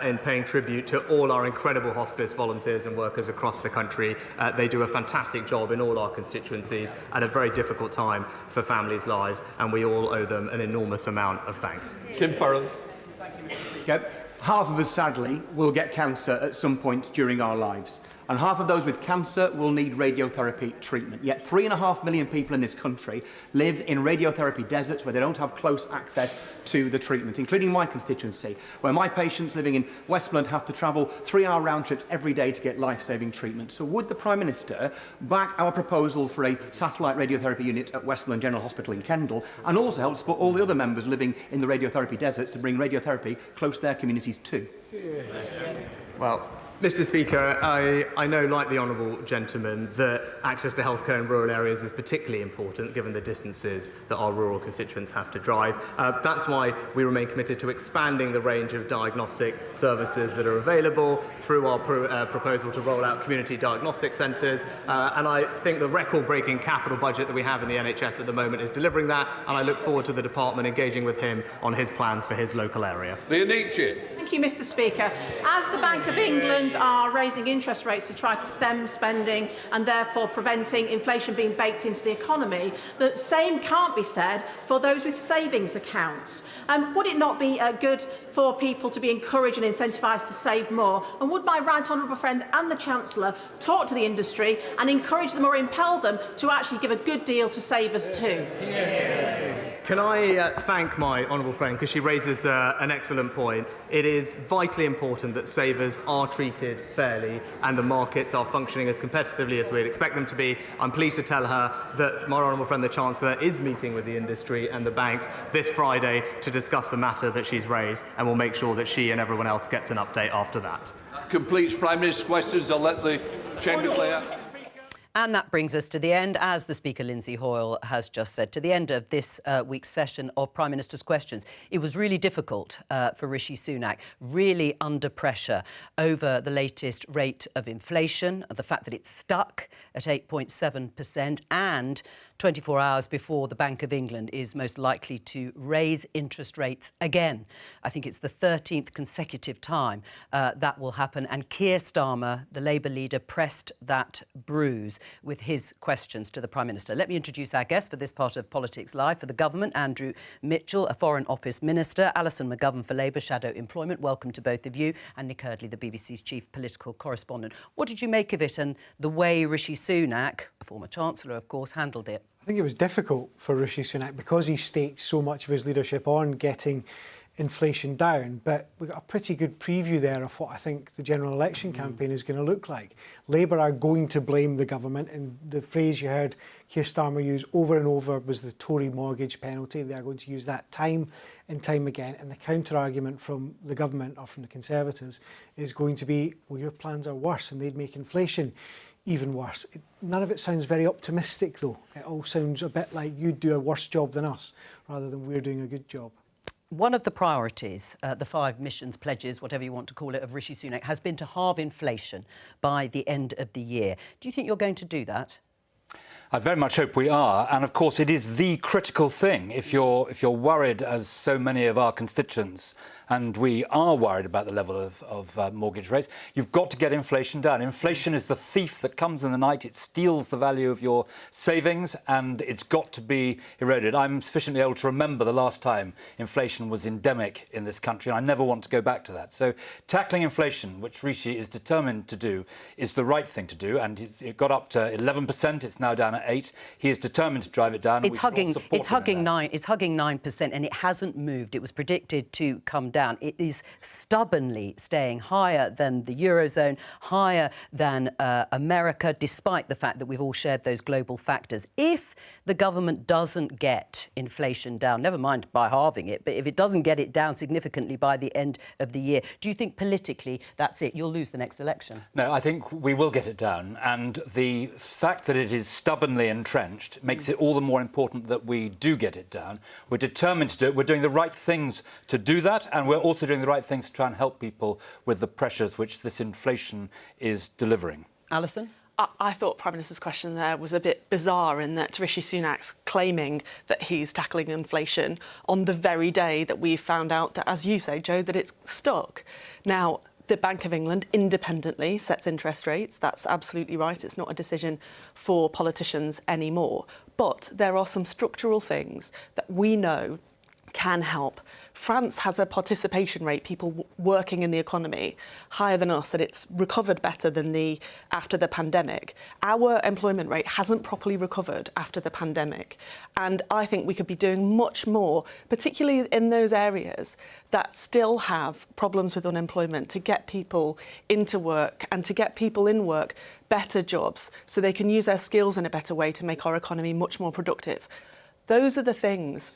in paying tribute to all our incredible hospice volunteers and workers across the country. They do a fantastic job in all our constituencies at a very difficult time for families' lives, and we all owe them an enormous amount of thanks. Tim Farrell. Half of us, sadly, will get cancer at some point during our lives. And half of those with cancer will need radiotherapy treatment. Yet 3.5 million people in this country live in radiotherapy deserts where they don't have close access to the treatment, including my constituency, where my patients living in Westmoreland have to travel 3-hour round trips every day to get life-saving treatment. So would the Prime Minister back our proposal for a satellite radiotherapy unit at Westmoreland General Hospital in Kendal, and also help support all the other members living in the radiotherapy deserts to bring radiotherapy close to their communities too? Well, Mr. Speaker, I know, like the honourable gentleman, that access to healthcare in rural areas is particularly important given the distances that our rural constituents have to drive. That's why we remain committed to expanding the range of diagnostic services that are available through our proposal to roll out community diagnostic centres. And I think the record-breaking capital budget that we have in the NHS at the moment is delivering that, and I look forward to the department engaging with him on his plans for his local area. Thank you, Mr. Speaker. As the Bank of England are raising interest rates to try to stem spending and therefore preventing inflation being baked into the economy, the same can't be said for those with savings accounts. Would it not be good for people to be encouraged and incentivised to save more? And would my right honourable friend and the Chancellor talk to the industry and encourage them or impel them to actually give a good deal to savers too? Can I thank my honourable friend, because she raises an excellent point. It is vitally important that savers are treated fairly and the markets are functioning as competitively as we'd expect them to be. I'm pleased to tell her that my honourable friend the Chancellor is meeting with the industry and the banks this Friday to discuss the matter that she's raised, and we'll make sure that she and everyone else gets an update after that. Completes Prime Minister's questions. I'll let the Chamber clear. And that brings us to the end, as the Speaker, Lindsay Hoyle, has just said, to the end of this week's session of Prime Minister's Questions. It was really difficult for Rishi Sunak, really under pressure over the latest rate of inflation, the fact that it's stuck at 8.7%, and 24 hours before the Bank of England is most likely to raise interest rates again. I think it's the 13th consecutive time that will happen. And Keir Starmer, the Labour leader, pressed that bruise with his questions to the Prime Minister. Let me introduce our guest for this part of Politics Live. For the government, Andrew Mitchell, a Foreign Office Minister, Alison McGovern for Labour Shadow Employment. Welcome to both of you. And Nick Eardley, the BBC's chief political correspondent. What did you make of it and the way Rishi Sunak, a former Chancellor, of course, handled it? I think it was difficult for Rishi Sunak because he staked so much of his leadership on getting inflation down, but we've got a pretty good preview there of what I think the general election campaign is going to look like. Labour are going to blame the government, and the phrase you heard Keir Starmer use over and over was the Tory mortgage penalty. They are going to use that time and time again, and the counter-argument from the government or from the Conservatives is going to be, well, your plans are worse and they'd make inflation even worse. None of it sounds very optimistic, though. It all sounds a bit like you'd do a worse job than us, rather than we're doing a good job. One of the priorities, the 5 missions, pledges, whatever you want to call it, of Rishi Sunak has been to halve inflation by the end of the year. Do you think you're going to do that? I very much hope we are, and of course it is the critical thing. If you're worried, as so many of our constituents, and we are worried about the level of mortgage rates, you've got to get inflation down. Inflation is the thief that comes in the night. It steals the value of your savings, and it's got to be eroded. I'm sufficiently old to remember the last time inflation was endemic in this country, and I never want to go back to that. So tackling inflation, which Rishi is determined to do, is the right thing to do, and it got up to 11%. It's now down at 8%. He is determined to drive it down. It's hugging 9%, and it hasn't moved. It was predicted to come down. It is stubbornly staying higher than the Eurozone, higher than America, despite the fact that we've all shared those global factors. If the government doesn't get inflation down, never mind by halving it, but if it doesn't get it down significantly by the end of the year, do you think politically that's it? You'll lose the next election? No, I think we will get it down. And the fact that it is stubbornly entrenched makes it all the more important that we do get it down. We're determined to do it. We're doing the right things to do that, and we're also doing the right things to try and help people with the pressures which this inflation is delivering. Alison? I thought Prime Minister's question there was a bit bizarre in that Rishi Sunak's claiming that he's tackling inflation on the very day that we found out that, as you say, Joe, that it's stuck. Now, the Bank of England independently sets interest rates. That's absolutely right. It's not a decision for politicians anymore. But there are some structural things that we know can help. France has a participation rate, people working in the economy, higher than us, and it's recovered better than after the pandemic. Our employment rate hasn't properly recovered after the pandemic, and I think we could be doing much more, particularly in those areas that still have problems with unemployment, to get people into work and to get people in work better jobs so they can use their skills in a better way to make our economy much more productive. Those are the things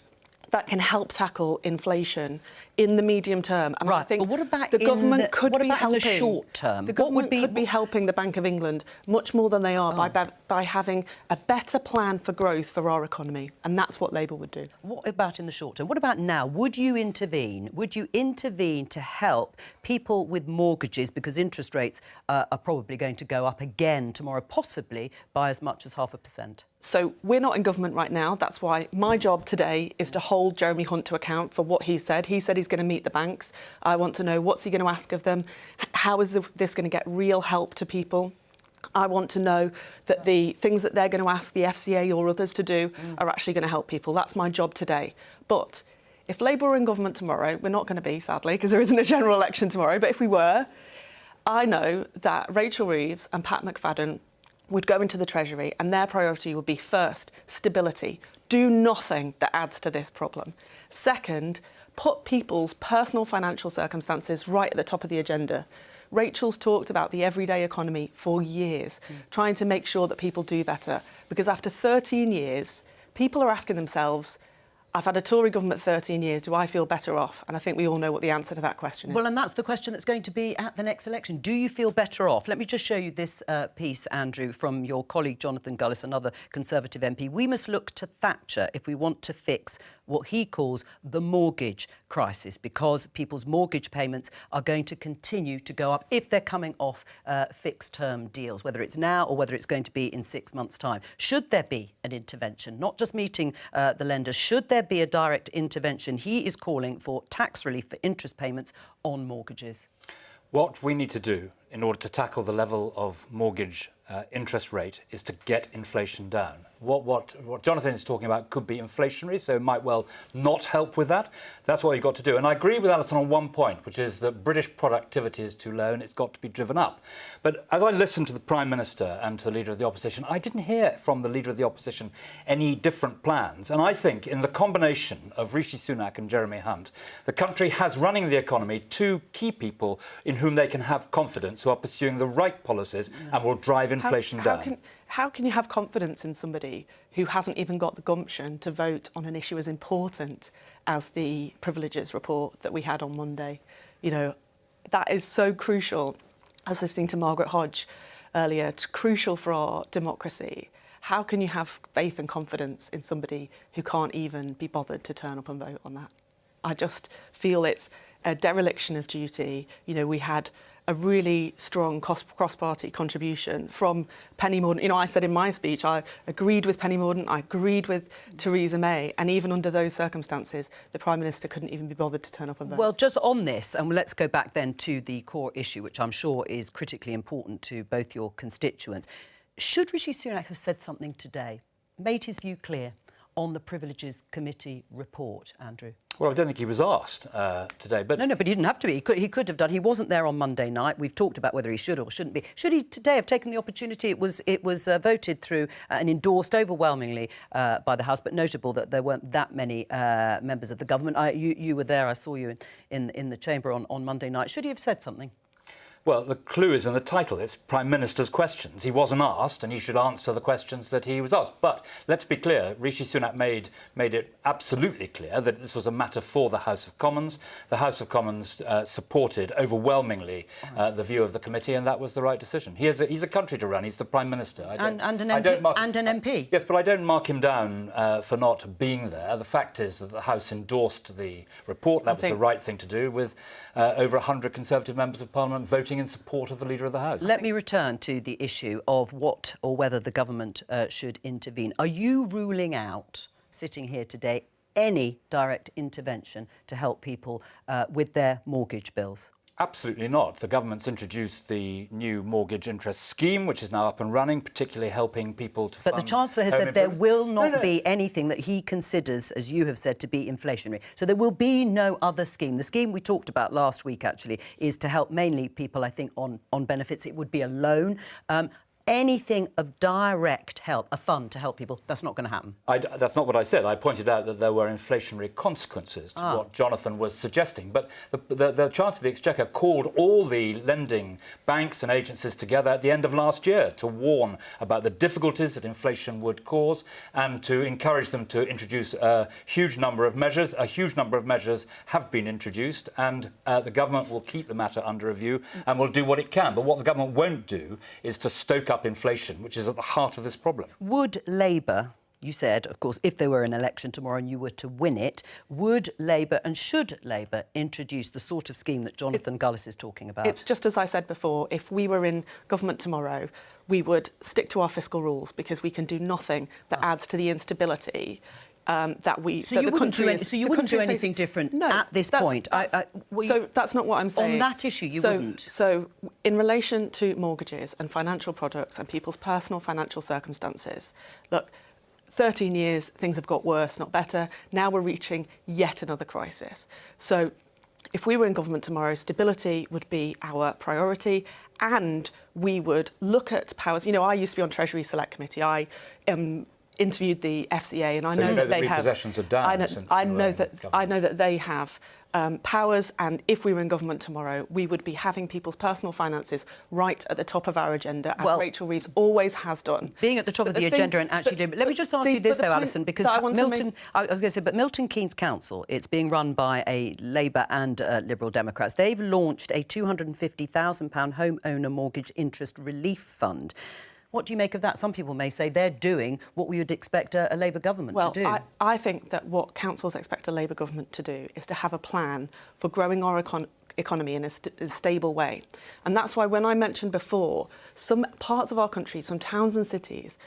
that can help tackle inflation in the medium term. And I think but what about the government could what be about helping in the short term? The government could be helping the Bank of England much more than they are by having a better plan for growth for our economy, and that's what Labour would do. What about in the short term? What about now? Would you intervene? Would you intervene to help people with mortgages, because interest rates are probably going to go up again tomorrow, possibly by as much as 0.5%? So we're not in government right now. That's why my job today is to hold Jeremy Hunt to account for what he said. He said he's going to meet the banks. I want to know, what's he going to ask of them? How is this going to get real help to people? I want to know that the things that they're going to ask the FCA or others to do are actually going to help people. That's my job today. But if Labour are in government tomorrow, we're not going to be, sadly, because there isn't a general election tomorrow, but if we were, I know that Rachel Reeves and Pat McFadden would go into the Treasury and their priority would be, first, stability. Do nothing that adds to this problem. Second, put people's personal financial circumstances right at the top of the agenda. Rachel's talked about the everyday economy for years, trying to make sure that people do better. Because after 13 years, people are asking themselves, I've had a Tory government 13 years, do I feel better off? And I think we all know what the answer to that question is. Well, and that's the question that's going to be at the next election. Do you feel better off? Let me just show you this piece, Andrew, from your colleague Jonathan Gullis, another Conservative MP. We must look to Thatcher if we want to fix what he calls the mortgage crisis, because people's mortgage payments are going to continue to go up if they're coming off fixed-term deals, whether it's now or whether it's going to be in 6 months' time. Should there be an intervention, not just meeting the lenders, should there be a direct intervention? He is calling for tax relief for interest payments on mortgages. What we need to do in order to tackle the level of mortgage interest rate is to get inflation down. What Jonathan is talking about could be inflationary, so it might well not help with that. That's what you've got to do. And I agree with Alison on one point, which is that British productivity is too low and it's got to be driven up. But as I listened to the Prime Minister and to the Leader of the Opposition, I didn't hear from the Leader of the Opposition any different plans. And I think in the combination of Rishi Sunak and Jeremy Hunt, the country has running the economy two key people in whom they can have confidence, who are pursuing the right policies and will drive inflation down. How can you have confidence in somebody who hasn't even got the gumption to vote on an issue as important as the privileges report that we had on Monday? You know, that is so crucial. I was listening to Margaret Hodge earlier. It's crucial for our democracy. How can you have faith and confidence in somebody who can't even be bothered to turn up and vote on that? I just feel it's a dereliction of duty. You know, we had a really strong cross-party contribution from Penny Mordaunt. You know, I said in my speech, I agreed with Penny Mordaunt, I agreed with Theresa May, and even under those circumstances, the Prime Minister couldn't even be bothered to turn up and vote. Well, just on this, and let's go back then to the core issue, which I'm sure is critically important to both your constituents. Should Rishi Sunak have said something today, made his view clear on the Privileges Committee report, Andrew? Well, I don't think he was asked today, but... No, but he didn't have to be. He could have done. He wasn't there on Monday night. We've talked about whether he should or shouldn't be. Should he today have taken the opportunity? It was voted through and endorsed overwhelmingly by the House, but notable that there weren't that many members of the government. You were there. I saw you in the chamber on Monday night. Should he have said something? Well, the clue is in the title. It's Prime Minister's questions. He wasn't asked, and he should answer the questions that he was asked. But let's be clear, Rishi Sunak made it absolutely clear that this was a matter for the House of Commons. The House of Commons supported overwhelmingly the view of the committee, and that was the right decision. He's a country to run. He's the Prime Minister. And an MP. Yes, but I don't mark him down for not being there. The fact is that the House endorsed the report. That was the right thing to do, with over 100 Conservative members of Parliament voting in support of the Leader of the House. Let me return to the issue of what or whether the government should intervene. Are you ruling out, sitting here today, any direct intervention to help people with their mortgage bills? Absolutely not. The government's introduced the new mortgage interest scheme, which is now up and running, particularly helping people to fund... But the Chancellor has said there will not be anything that he considers, as you have said, to be inflationary. So there will be no other scheme. The scheme we talked about last week, actually, is to help mainly people, I think, on benefits. It would be a loan. Anything of direct help, a fund to help people, that's not going to happen. That's not what I said. I pointed out that there were inflationary consequences to what Jonathan was suggesting. But the Chancellor of the Exchequer called all the lending banks and agencies together at the end of last year to warn about the difficulties that inflation would cause and to encourage them to introduce a huge number of measures. A huge number of measures have been introduced, and the government will keep the matter under review and will do what it can. But what the government won't do is to stoke up inflation, which is at the heart of this problem. Would Labour, you said, of course, if there were an election tomorrow and you were to win it, would Labour and should Labour introduce the sort of scheme that Jonathan Gullis is talking about? It's just as I said before, if we were in government tomorrow, we would stick to our fiscal rules because we can do nothing that adds to the instability that we... So you wouldn't do anything different at this point? So that's not what I'm saying. On that issue, you wouldn't? So in relation to mortgages and financial products and people's personal financial circumstances, look, 13 years, things have got worse, not better. Now we're reaching yet another crisis. So if we were in government tomorrow, stability would be our priority, and we would look at powers. You know, I used to be on Treasury Select Committee. I interviewed the FCA, and I know that they have. Repossessions are down. I know that they have powers, and if we were in government tomorrow, we would be having people's personal finances right at the top of our agenda, as Rachel Reeves always has done. Being at the top of the agenda and actually doing... Let me just ask you this, though, Alison, because Milton Keynes Council, it's being run by a Labour and Liberal Democrats. They've launched a £250,000 homeowner mortgage interest relief fund. What do you make of that? Some people may say they're doing what we would expect a Labour government to do. Well, I think that what councils expect a Labour government to do is to have a plan for growing our economy in a stable way. And that's why when I mentioned before, some parts of our country, some towns and cities,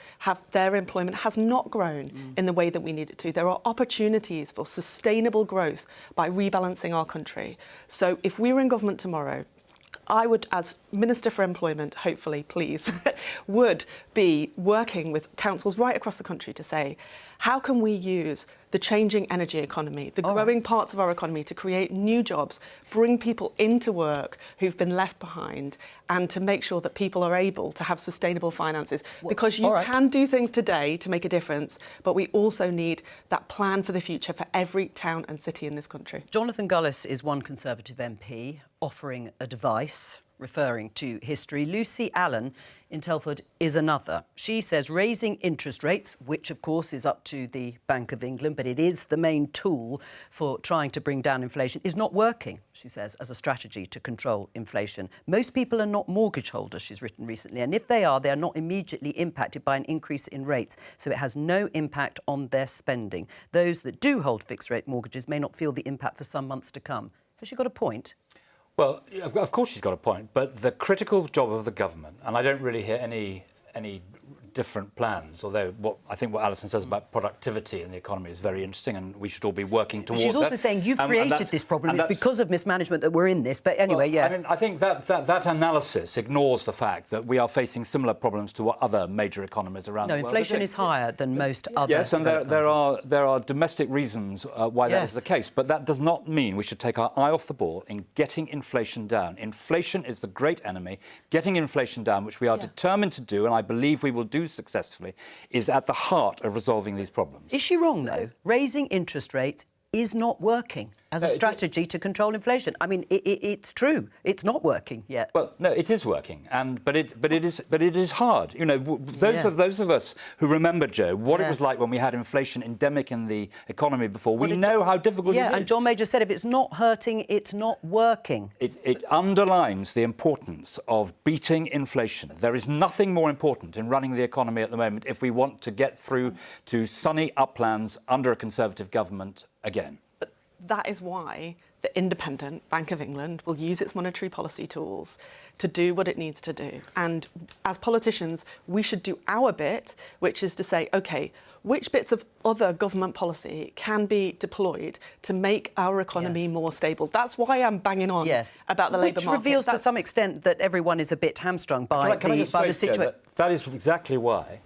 their employment has not grown in the way that we need it to. There are opportunities for sustainable growth by rebalancing our country. So if we were in government tomorrow, I would, as Minister for Employment, hopefully, please, would be working with councils right across the country to say, how can we use the changing energy economy, the growing parts of our economy to create new jobs, bring people into work who've been left behind, and to make sure that people are able to have sustainable finances? Because you can do things today to make a difference, but we also need that plan for the future for every town and city in this country. Jonathan Gullis is one Conservative MP offering advice, referring to history. Lucy Allen in Telford is another. She says raising interest rates, which of course is up to the Bank of England, but it is the main tool for trying to bring down inflation, is not working, she says, as a strategy to control inflation. Most people are not mortgage holders, she's written recently, and if they are not immediately impacted by an increase in rates, so it has no impact on their spending. Those that do hold fixed-rate mortgages may not feel the impact for some months to come. Has she got a point? Well, of course she's got a point, but the critical job of the government, and I don't really hear any different plans, although I think what Alison says about productivity in the economy is very interesting, and we should all be working towards it. She's also saying you've created this problem. It's because of mismanagement that we're in this. But anyway, I mean, I think that analysis ignores the fact that we are facing similar problems to what other major economies around the world. No, inflation is higher than most other. Yes, and there are domestic reasons why that is the case, but that does not mean we should take our eye off the ball in getting inflation down. Inflation is the great enemy. Getting inflation down, which we are determined to do, and I believe we will do successfully, is at the heart of resolving these problems. Is she wrong, though? Raising interest rates is not working as a strategy to control inflation. I mean, it's true. It's not working yet. Well, no, it is working, but it is hard. You know, those of us who remember, Joe, what it was like when we had inflation endemic in the economy before. We know how difficult it is. Yeah, and John Major said if it's not hurting, it's not working. It underlines the importance of beating inflation. There is nothing more important in running the economy at the moment if we want to get through to sunny uplands under a Conservative government again. But that is why the independent Bank of England will use its monetary policy tools to do what it needs to do. And as politicians, we should do our bit, which is to say, OK, which bits of other government policy can be deployed to make our economy more stable? That's why I'm banging on about the labour market. Which reveals to some extent that everyone is a bit hamstrung by the situation. That is exactly why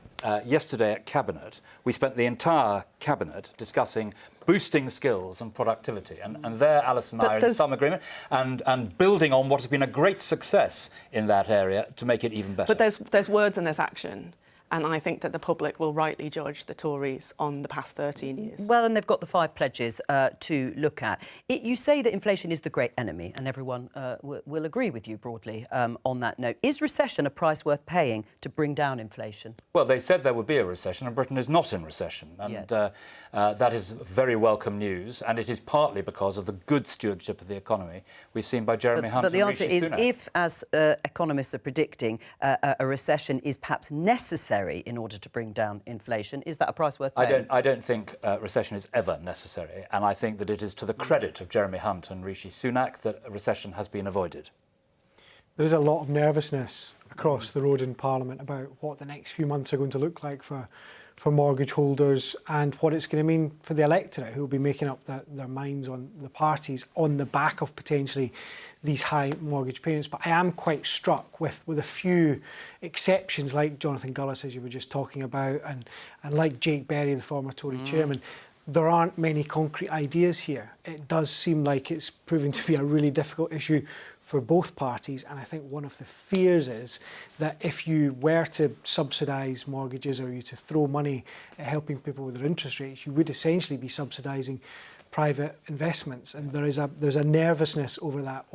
yesterday at Cabinet, we spent the entire Cabinet discussing boosting skills and productivity. And there, Alison and I are in some agreement, and building on what has been a great success in that area to make it even better. But there's words and there's action. And I think that the public will rightly judge the Tories on the past 13 years. Well, and they've got the 5 pledges to look at. You say that inflation is the great enemy, and everyone will agree with you broadly on that note. Is recession a price worth paying to bring down inflation? Well, they said there would be a recession, and Britain is not in recession. And that is very welcome news, and it is partly because of the good stewardship of the economy we've seen by Jeremy Hunt and Rishi Sunak. But the answer is, if, as economists are predicting, a recession is perhaps necessary in order to bring down inflation, is that a price worth paying? I don't think recession is ever necessary, and I think that it is to the credit of Jeremy Hunt and Rishi Sunak that a recession has been avoided. There is a lot of nervousness across the road in Parliament about what the next few months are going to look like for mortgage holders and what it's going to mean for the electorate who will be making up their minds on the parties on the back of potentially these high mortgage payments. But I am quite struck with a few exceptions like Jonathan Gullis, as you were just talking about, and like Jake Berry, the former Tory chairman. There aren't many concrete ideas here. It does seem like it's proving to be a really difficult issue for both parties, and I think one of the fears is that if you were to subsidise mortgages or you to throw money at helping people with their interest rates, you would essentially be subsidising private investments, and there's a nervousness over that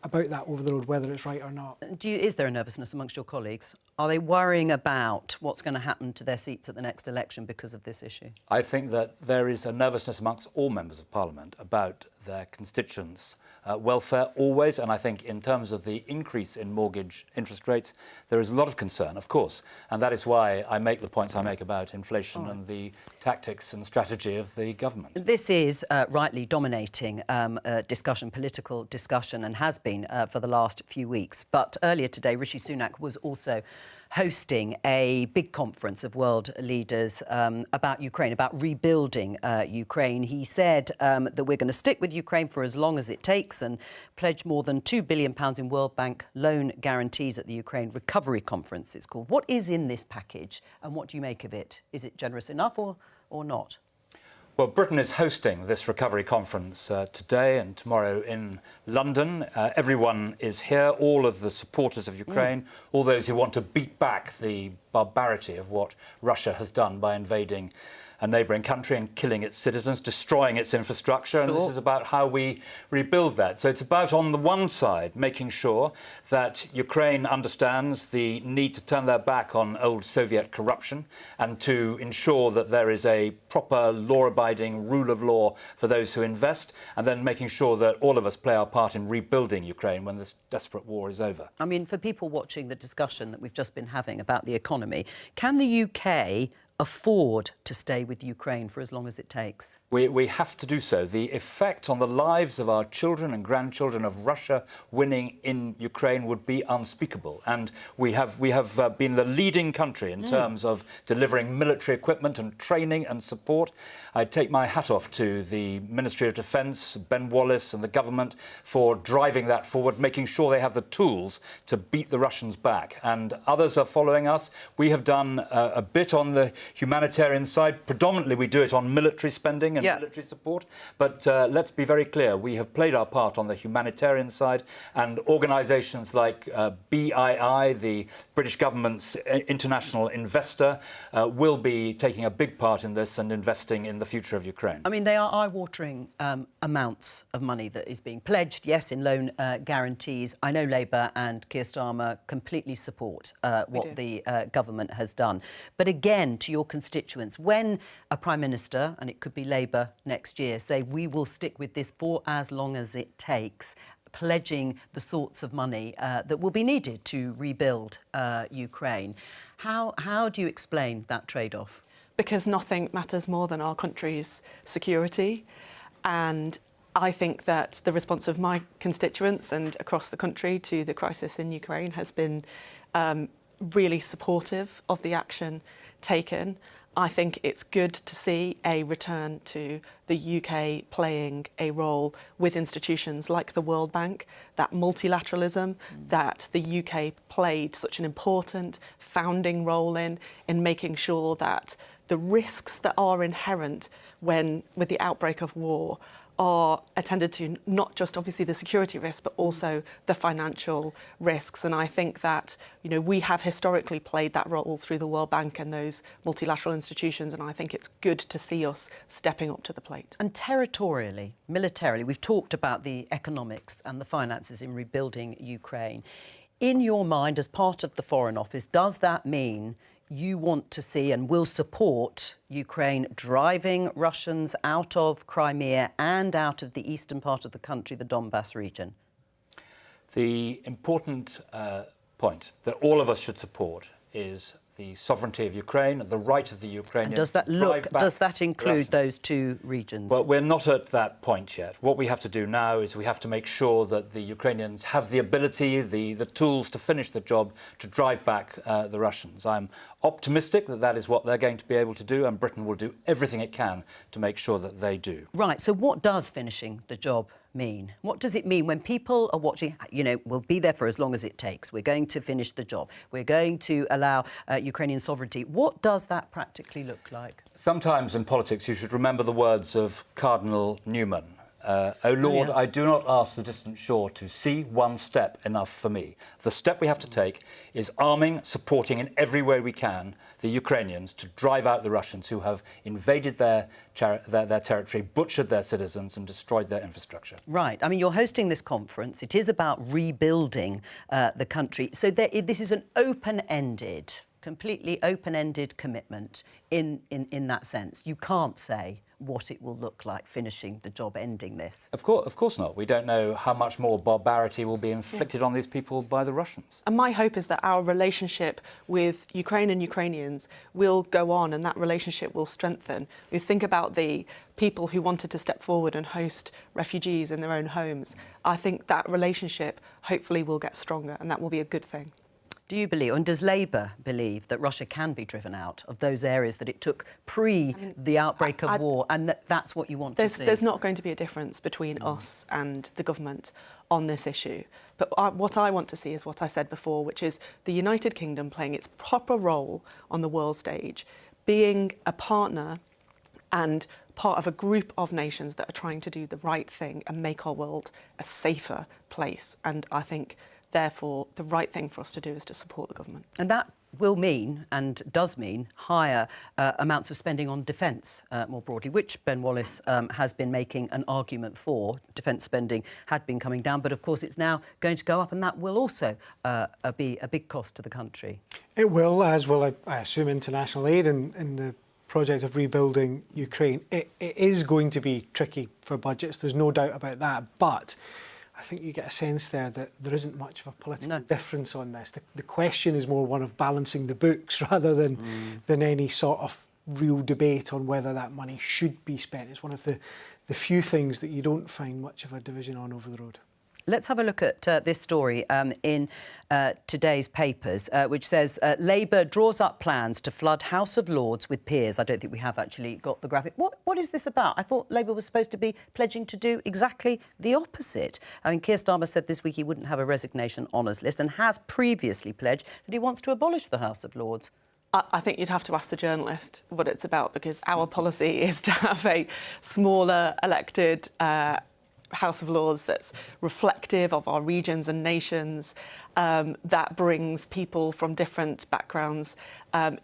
about that over the road, whether it's right or not. Is there a nervousness amongst your colleagues? Are they worrying about what's going to happen to their seats at the next election because of this issue? I think that there is a nervousness amongst all members of Parliament about their constituents' welfare always, and I think in terms of the increase in mortgage interest rates, there is a lot of concern, of course, and that is why I make the points I make about inflation and the tactics and strategy of the government. This is rightly dominating discussion, political discussion, and has been for the last few weeks. But earlier today, Rishi Sunak was also hosting a big conference of world leaders about Ukraine, about rebuilding Ukraine. He said that we're going to stick with Ukraine for as long as it takes and pledge more than £2 billion in World Bank loan guarantees at the Ukraine Recovery Conference, it's called. What is in this package and what do you make of it? Is it generous enough or not? Well, Britain is hosting this recovery conference today and tomorrow in London. Everyone is here, all of the supporters of Ukraine, all those who want to beat back the barbarity of what Russia has done by invading a neighbouring country and killing its citizens, destroying its infrastructure. And this is about how we rebuild that. So it's about, on the one side, making sure that Ukraine understands the need to turn their back on old Soviet corruption and to ensure that there is a proper law-abiding rule of law for those who invest, and then making sure that all of us play our part in rebuilding Ukraine when this desperate war is over. I mean, for people watching the discussion that we've just been having about the economy, can the UK afford to stay with Ukraine for as long as it takes? We have to do so. The effect on the lives of our children and grandchildren of Russia winning in Ukraine would be unspeakable. And we have been the leading country in terms of delivering military equipment and training and support. I take my hat off to the Ministry of Defence, Ben Wallace and the government for driving that forward, making sure they have the tools to beat the Russians back. And others are following us. We have done a bit on the humanitarian side. Predominantly we do it on military spending and military support. But let's be very clear, we have played our part on the humanitarian side, and organisations like BII, the British government's international investor, will be taking a big part in this and investing in the future of Ukraine. I mean, they are eye-watering amounts of money that is being pledged, yes, in loan guarantees. I know Labour and Keir Starmer completely support what the government has done. But again, to your constituents, when a Prime Minister, and it could be Labour next year, say we will stick with this for as long as it takes, pledging the sorts of money that will be needed to rebuild Ukraine, how do you explain that trade-off? Because nothing matters more than our country's security. And I think that the response of my constituents and across the country to the crisis in Ukraine has been really supportive of the action taken. I think it's good to see a return to the UK playing a role with institutions like the World Bank, that multilateralism that the UK played such an important founding role in making sure that the risks that are inherent with the outbreak of war are attended to, not just obviously the security risks, but also the financial risks. And I think that, you know, we have historically played that role through the World Bank and those multilateral institutions, and I think it's good to see us stepping up to the plate. And territorially, militarily, we've talked about the economics and the finances in rebuilding Ukraine. In your mind, as part of the Foreign Office, does that mean you want to see and will support Ukraine driving Russians out of Crimea and out of the eastern part of the country, the Donbass region? The important point that all of us should support is the sovereignty of Ukraine, the right of the Ukrainians. And does that include those two regions? Well, we're not at that point yet. What we have to do now is we have to make sure that the Ukrainians have the ability, the tools to finish the job, to drive back the Russians. I'm optimistic that that is what they're going to be able to do, and Britain will do everything it can to make sure that they do. Right, so what does finishing the job mean? What does it mean when people are watching, you know, we'll be there for as long as it takes, we're going to finish the job, we're going to allow Ukrainian sovereignty. What does that practically look like? Sometimes in politics you should remember the words of Cardinal Newman. O Lord, I do not ask the distant shore to see one step enough for me. The step we have to take is arming, supporting in every way we can the Ukrainians to drive out the Russians who have invaded their territory, butchered their citizens and destroyed their infrastructure. Right. I mean, you're hosting this conference. It is about rebuilding the country. So this is an open-ended, completely open-ended commitment in that sense. You can't say what it will look like finishing the job, ending this. Of course not. We don't know how much more barbarity will be inflicted on these people by the Russians. And my hope is that our relationship with Ukraine and Ukrainians will go on and that relationship will strengthen. We think about the people who wanted to step forward and host refugees in their own homes. I think that relationship hopefully will get stronger, and that will be a good thing. Do you believe, and does Labour believe, that Russia can be driven out of those areas that it took the outbreak of war, and that's what you want to see? There's not going to be a difference between us and the government on this issue. But what I want to see is what I said before, which is the United Kingdom playing its proper role on the world stage, being a partner and part of a group of nations that are trying to do the right thing and make our world a safer place. And I think, therefore, the right thing for us to do is to support the government. And that will mean, and does mean, higher amounts of spending on defence more broadly, which Ben Wallace has been making an argument for. Defence spending had been coming down, but of course it's now going to go up, and that will also be a big cost to the country. It will, as will, I assume, international aid in the project of rebuilding Ukraine. It is going to be tricky for budgets, there's no doubt about that, but I think you get a sense there that there isn't much of a political difference on this. The question is more one of balancing the books rather than any sort of real debate on whether that money should be spent. It's one of the few things that you don't find much of a division on over the road. Let's have a look at this story in today's papers, which says Labour draws up plans to flood House of Lords with peers. I don't think we have actually got the graphic. What is this about? I thought Labour was supposed to be pledging to do exactly the opposite. I mean, Keir Starmer said this week he wouldn't have a resignation honours list and has previously pledged that he wants to abolish the House of Lords. I think you'd have to ask the journalist what it's about, because our policy is to have a smaller elected House of Lords that's reflective of our regions and nations, that brings people from different backgrounds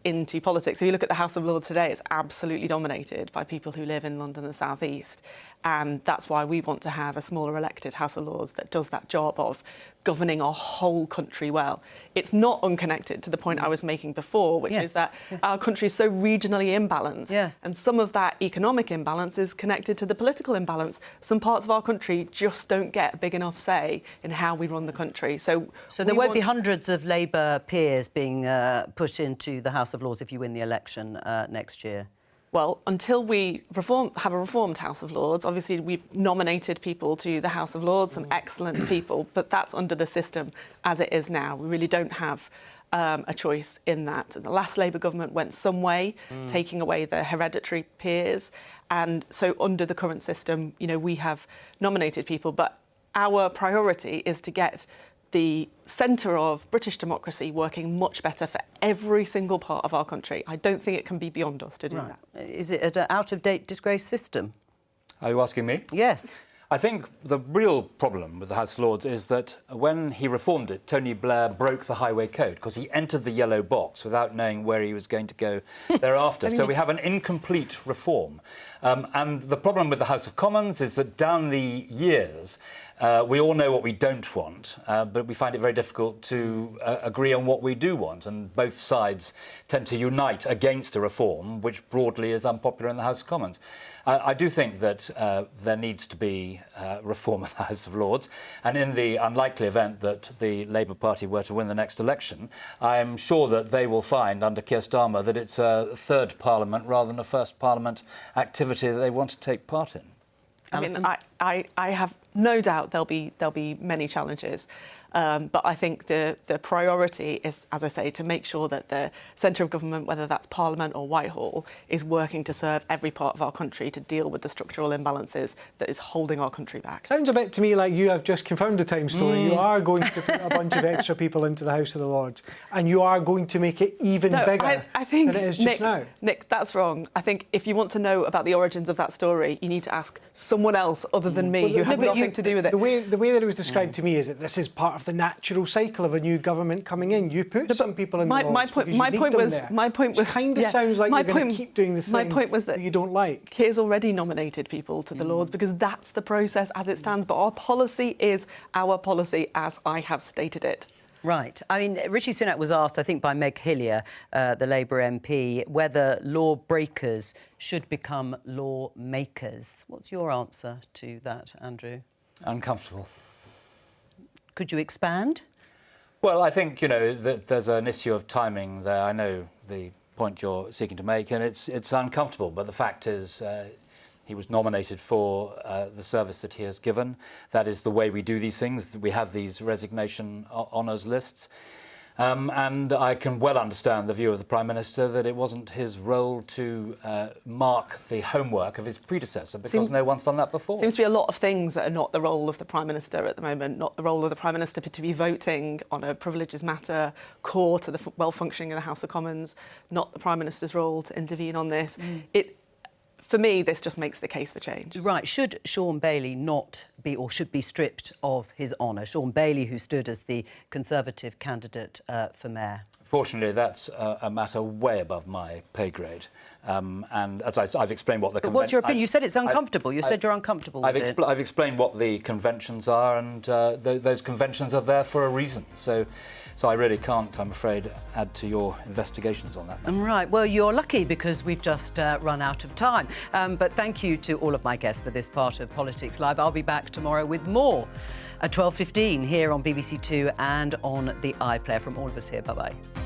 into politics. If you look at the House of Lords today, it's absolutely dominated by people who live in London and the South East. And that's why we want to have a smaller elected House of Lords that does that job of governing our whole country well. It's not unconnected to the point I was making before, which is that our country is so regionally imbalanced. And some of that economic imbalance is connected to the political imbalance. Some parts of our country just don't get a big enough say in how we run the country. So there won't be hundreds of Labour peers being put into the House of Lords if you win the election next year? Well, until we have a reformed House of Lords, obviously we've nominated people to the House of Lords, some excellent people, but that's under the system as it is now. We really don't have a choice in that. The last Labour government went some way, taking away the hereditary peers. And so under the current system, you know, we have nominated people, but our priority is to get the centre of British democracy working much better for every single part of our country. I don't think it can be beyond us to do that. Is it an out-of-date disgrace system? Are you asking me? Yes. I think the real problem with the House of Lords is that when he reformed it, Tony Blair broke the highway code because he entered the yellow box without knowing where he was going to go thereafter. So we have an incomplete reform. And the problem with the House of Commons is that down the years, we all know what we don't want, but we find it very difficult to agree on what we do want. And both sides tend to unite against a reform, which broadly is unpopular in the House of Commons. I do think that there needs to be reform of the House of Lords. And in the unlikely event that the Labour Party were to win the next election, I'm sure that they will find under Keir Starmer that it's a third Parliament rather than a first Parliament activity that they want to take part in. I mean, I have no doubt there'll be many challenges, but I think the priority is, as I say, to make sure that the centre of government, whether that's Parliament or Whitehall, is working to serve every part of our country to deal with the structural imbalances that is holding our country back. Sounds a bit to me like you have just confirmed the Times story. You are going to put a bunch of extra people into the House of the Lords, and you are going to make it even bigger I think, than it is just now. Nick, that's wrong. I think if you want to know about the origins of that story, you need to ask someone else other than me who had nothing to do with it. The way that it was described to me is that this is part of the natural cycle of a new government coming in. You put some people in the Lords because you need them there. My point was, kind of sounds like you're going to keep doing the thing my point was that you don't like. Keir's already nominated people to the Lords because that's the process as it stands. But our policy is our policy as I have stated it. Right. I mean, Rishi Sunak was asked, I think, by Meg Hillier, the Labour MP, whether lawbreakers should become lawmakers. What's your answer to that, Andrew? Uncomfortable. Could you expand? Well, I think, you know, that there's an issue of timing there. I know the point you're seeking to make, and it's uncomfortable. But the fact is, he was nominated for the service that he has given. That is the way we do these things. We have these resignation honours lists. And I can well understand the view of the Prime Minister that it wasn't his role to mark the homework of his predecessor, because no one's done that before. Seems to be a lot of things that are not the role of the Prime Minister at the moment, not the role of the Prime Minister to be voting on a privileges matter core to the well-functioning of the House of Commons, not the Prime Minister's role to intervene on this. For me, this just makes the case for change. Right. Should Sean Bailey not be, or should be stripped of his honour? Sean Bailey, who stood as the Conservative candidate for mayor. Fortunately, that's a matter way above my pay grade. And as I've explained what the... But what's your opinion? You said it's uncomfortable. You said you're uncomfortable with it. I've explained what the conventions are, and those conventions are there for a reason. So I really can't, I'm afraid, add to your investigations on that. Right. Well, you're lucky because we've just run out of time. But thank you to all of my guests for this part of Politics Live. I'll be back tomorrow with more at 12:15 here on BBC Two and on the iPlayer. From all of us here, bye-bye.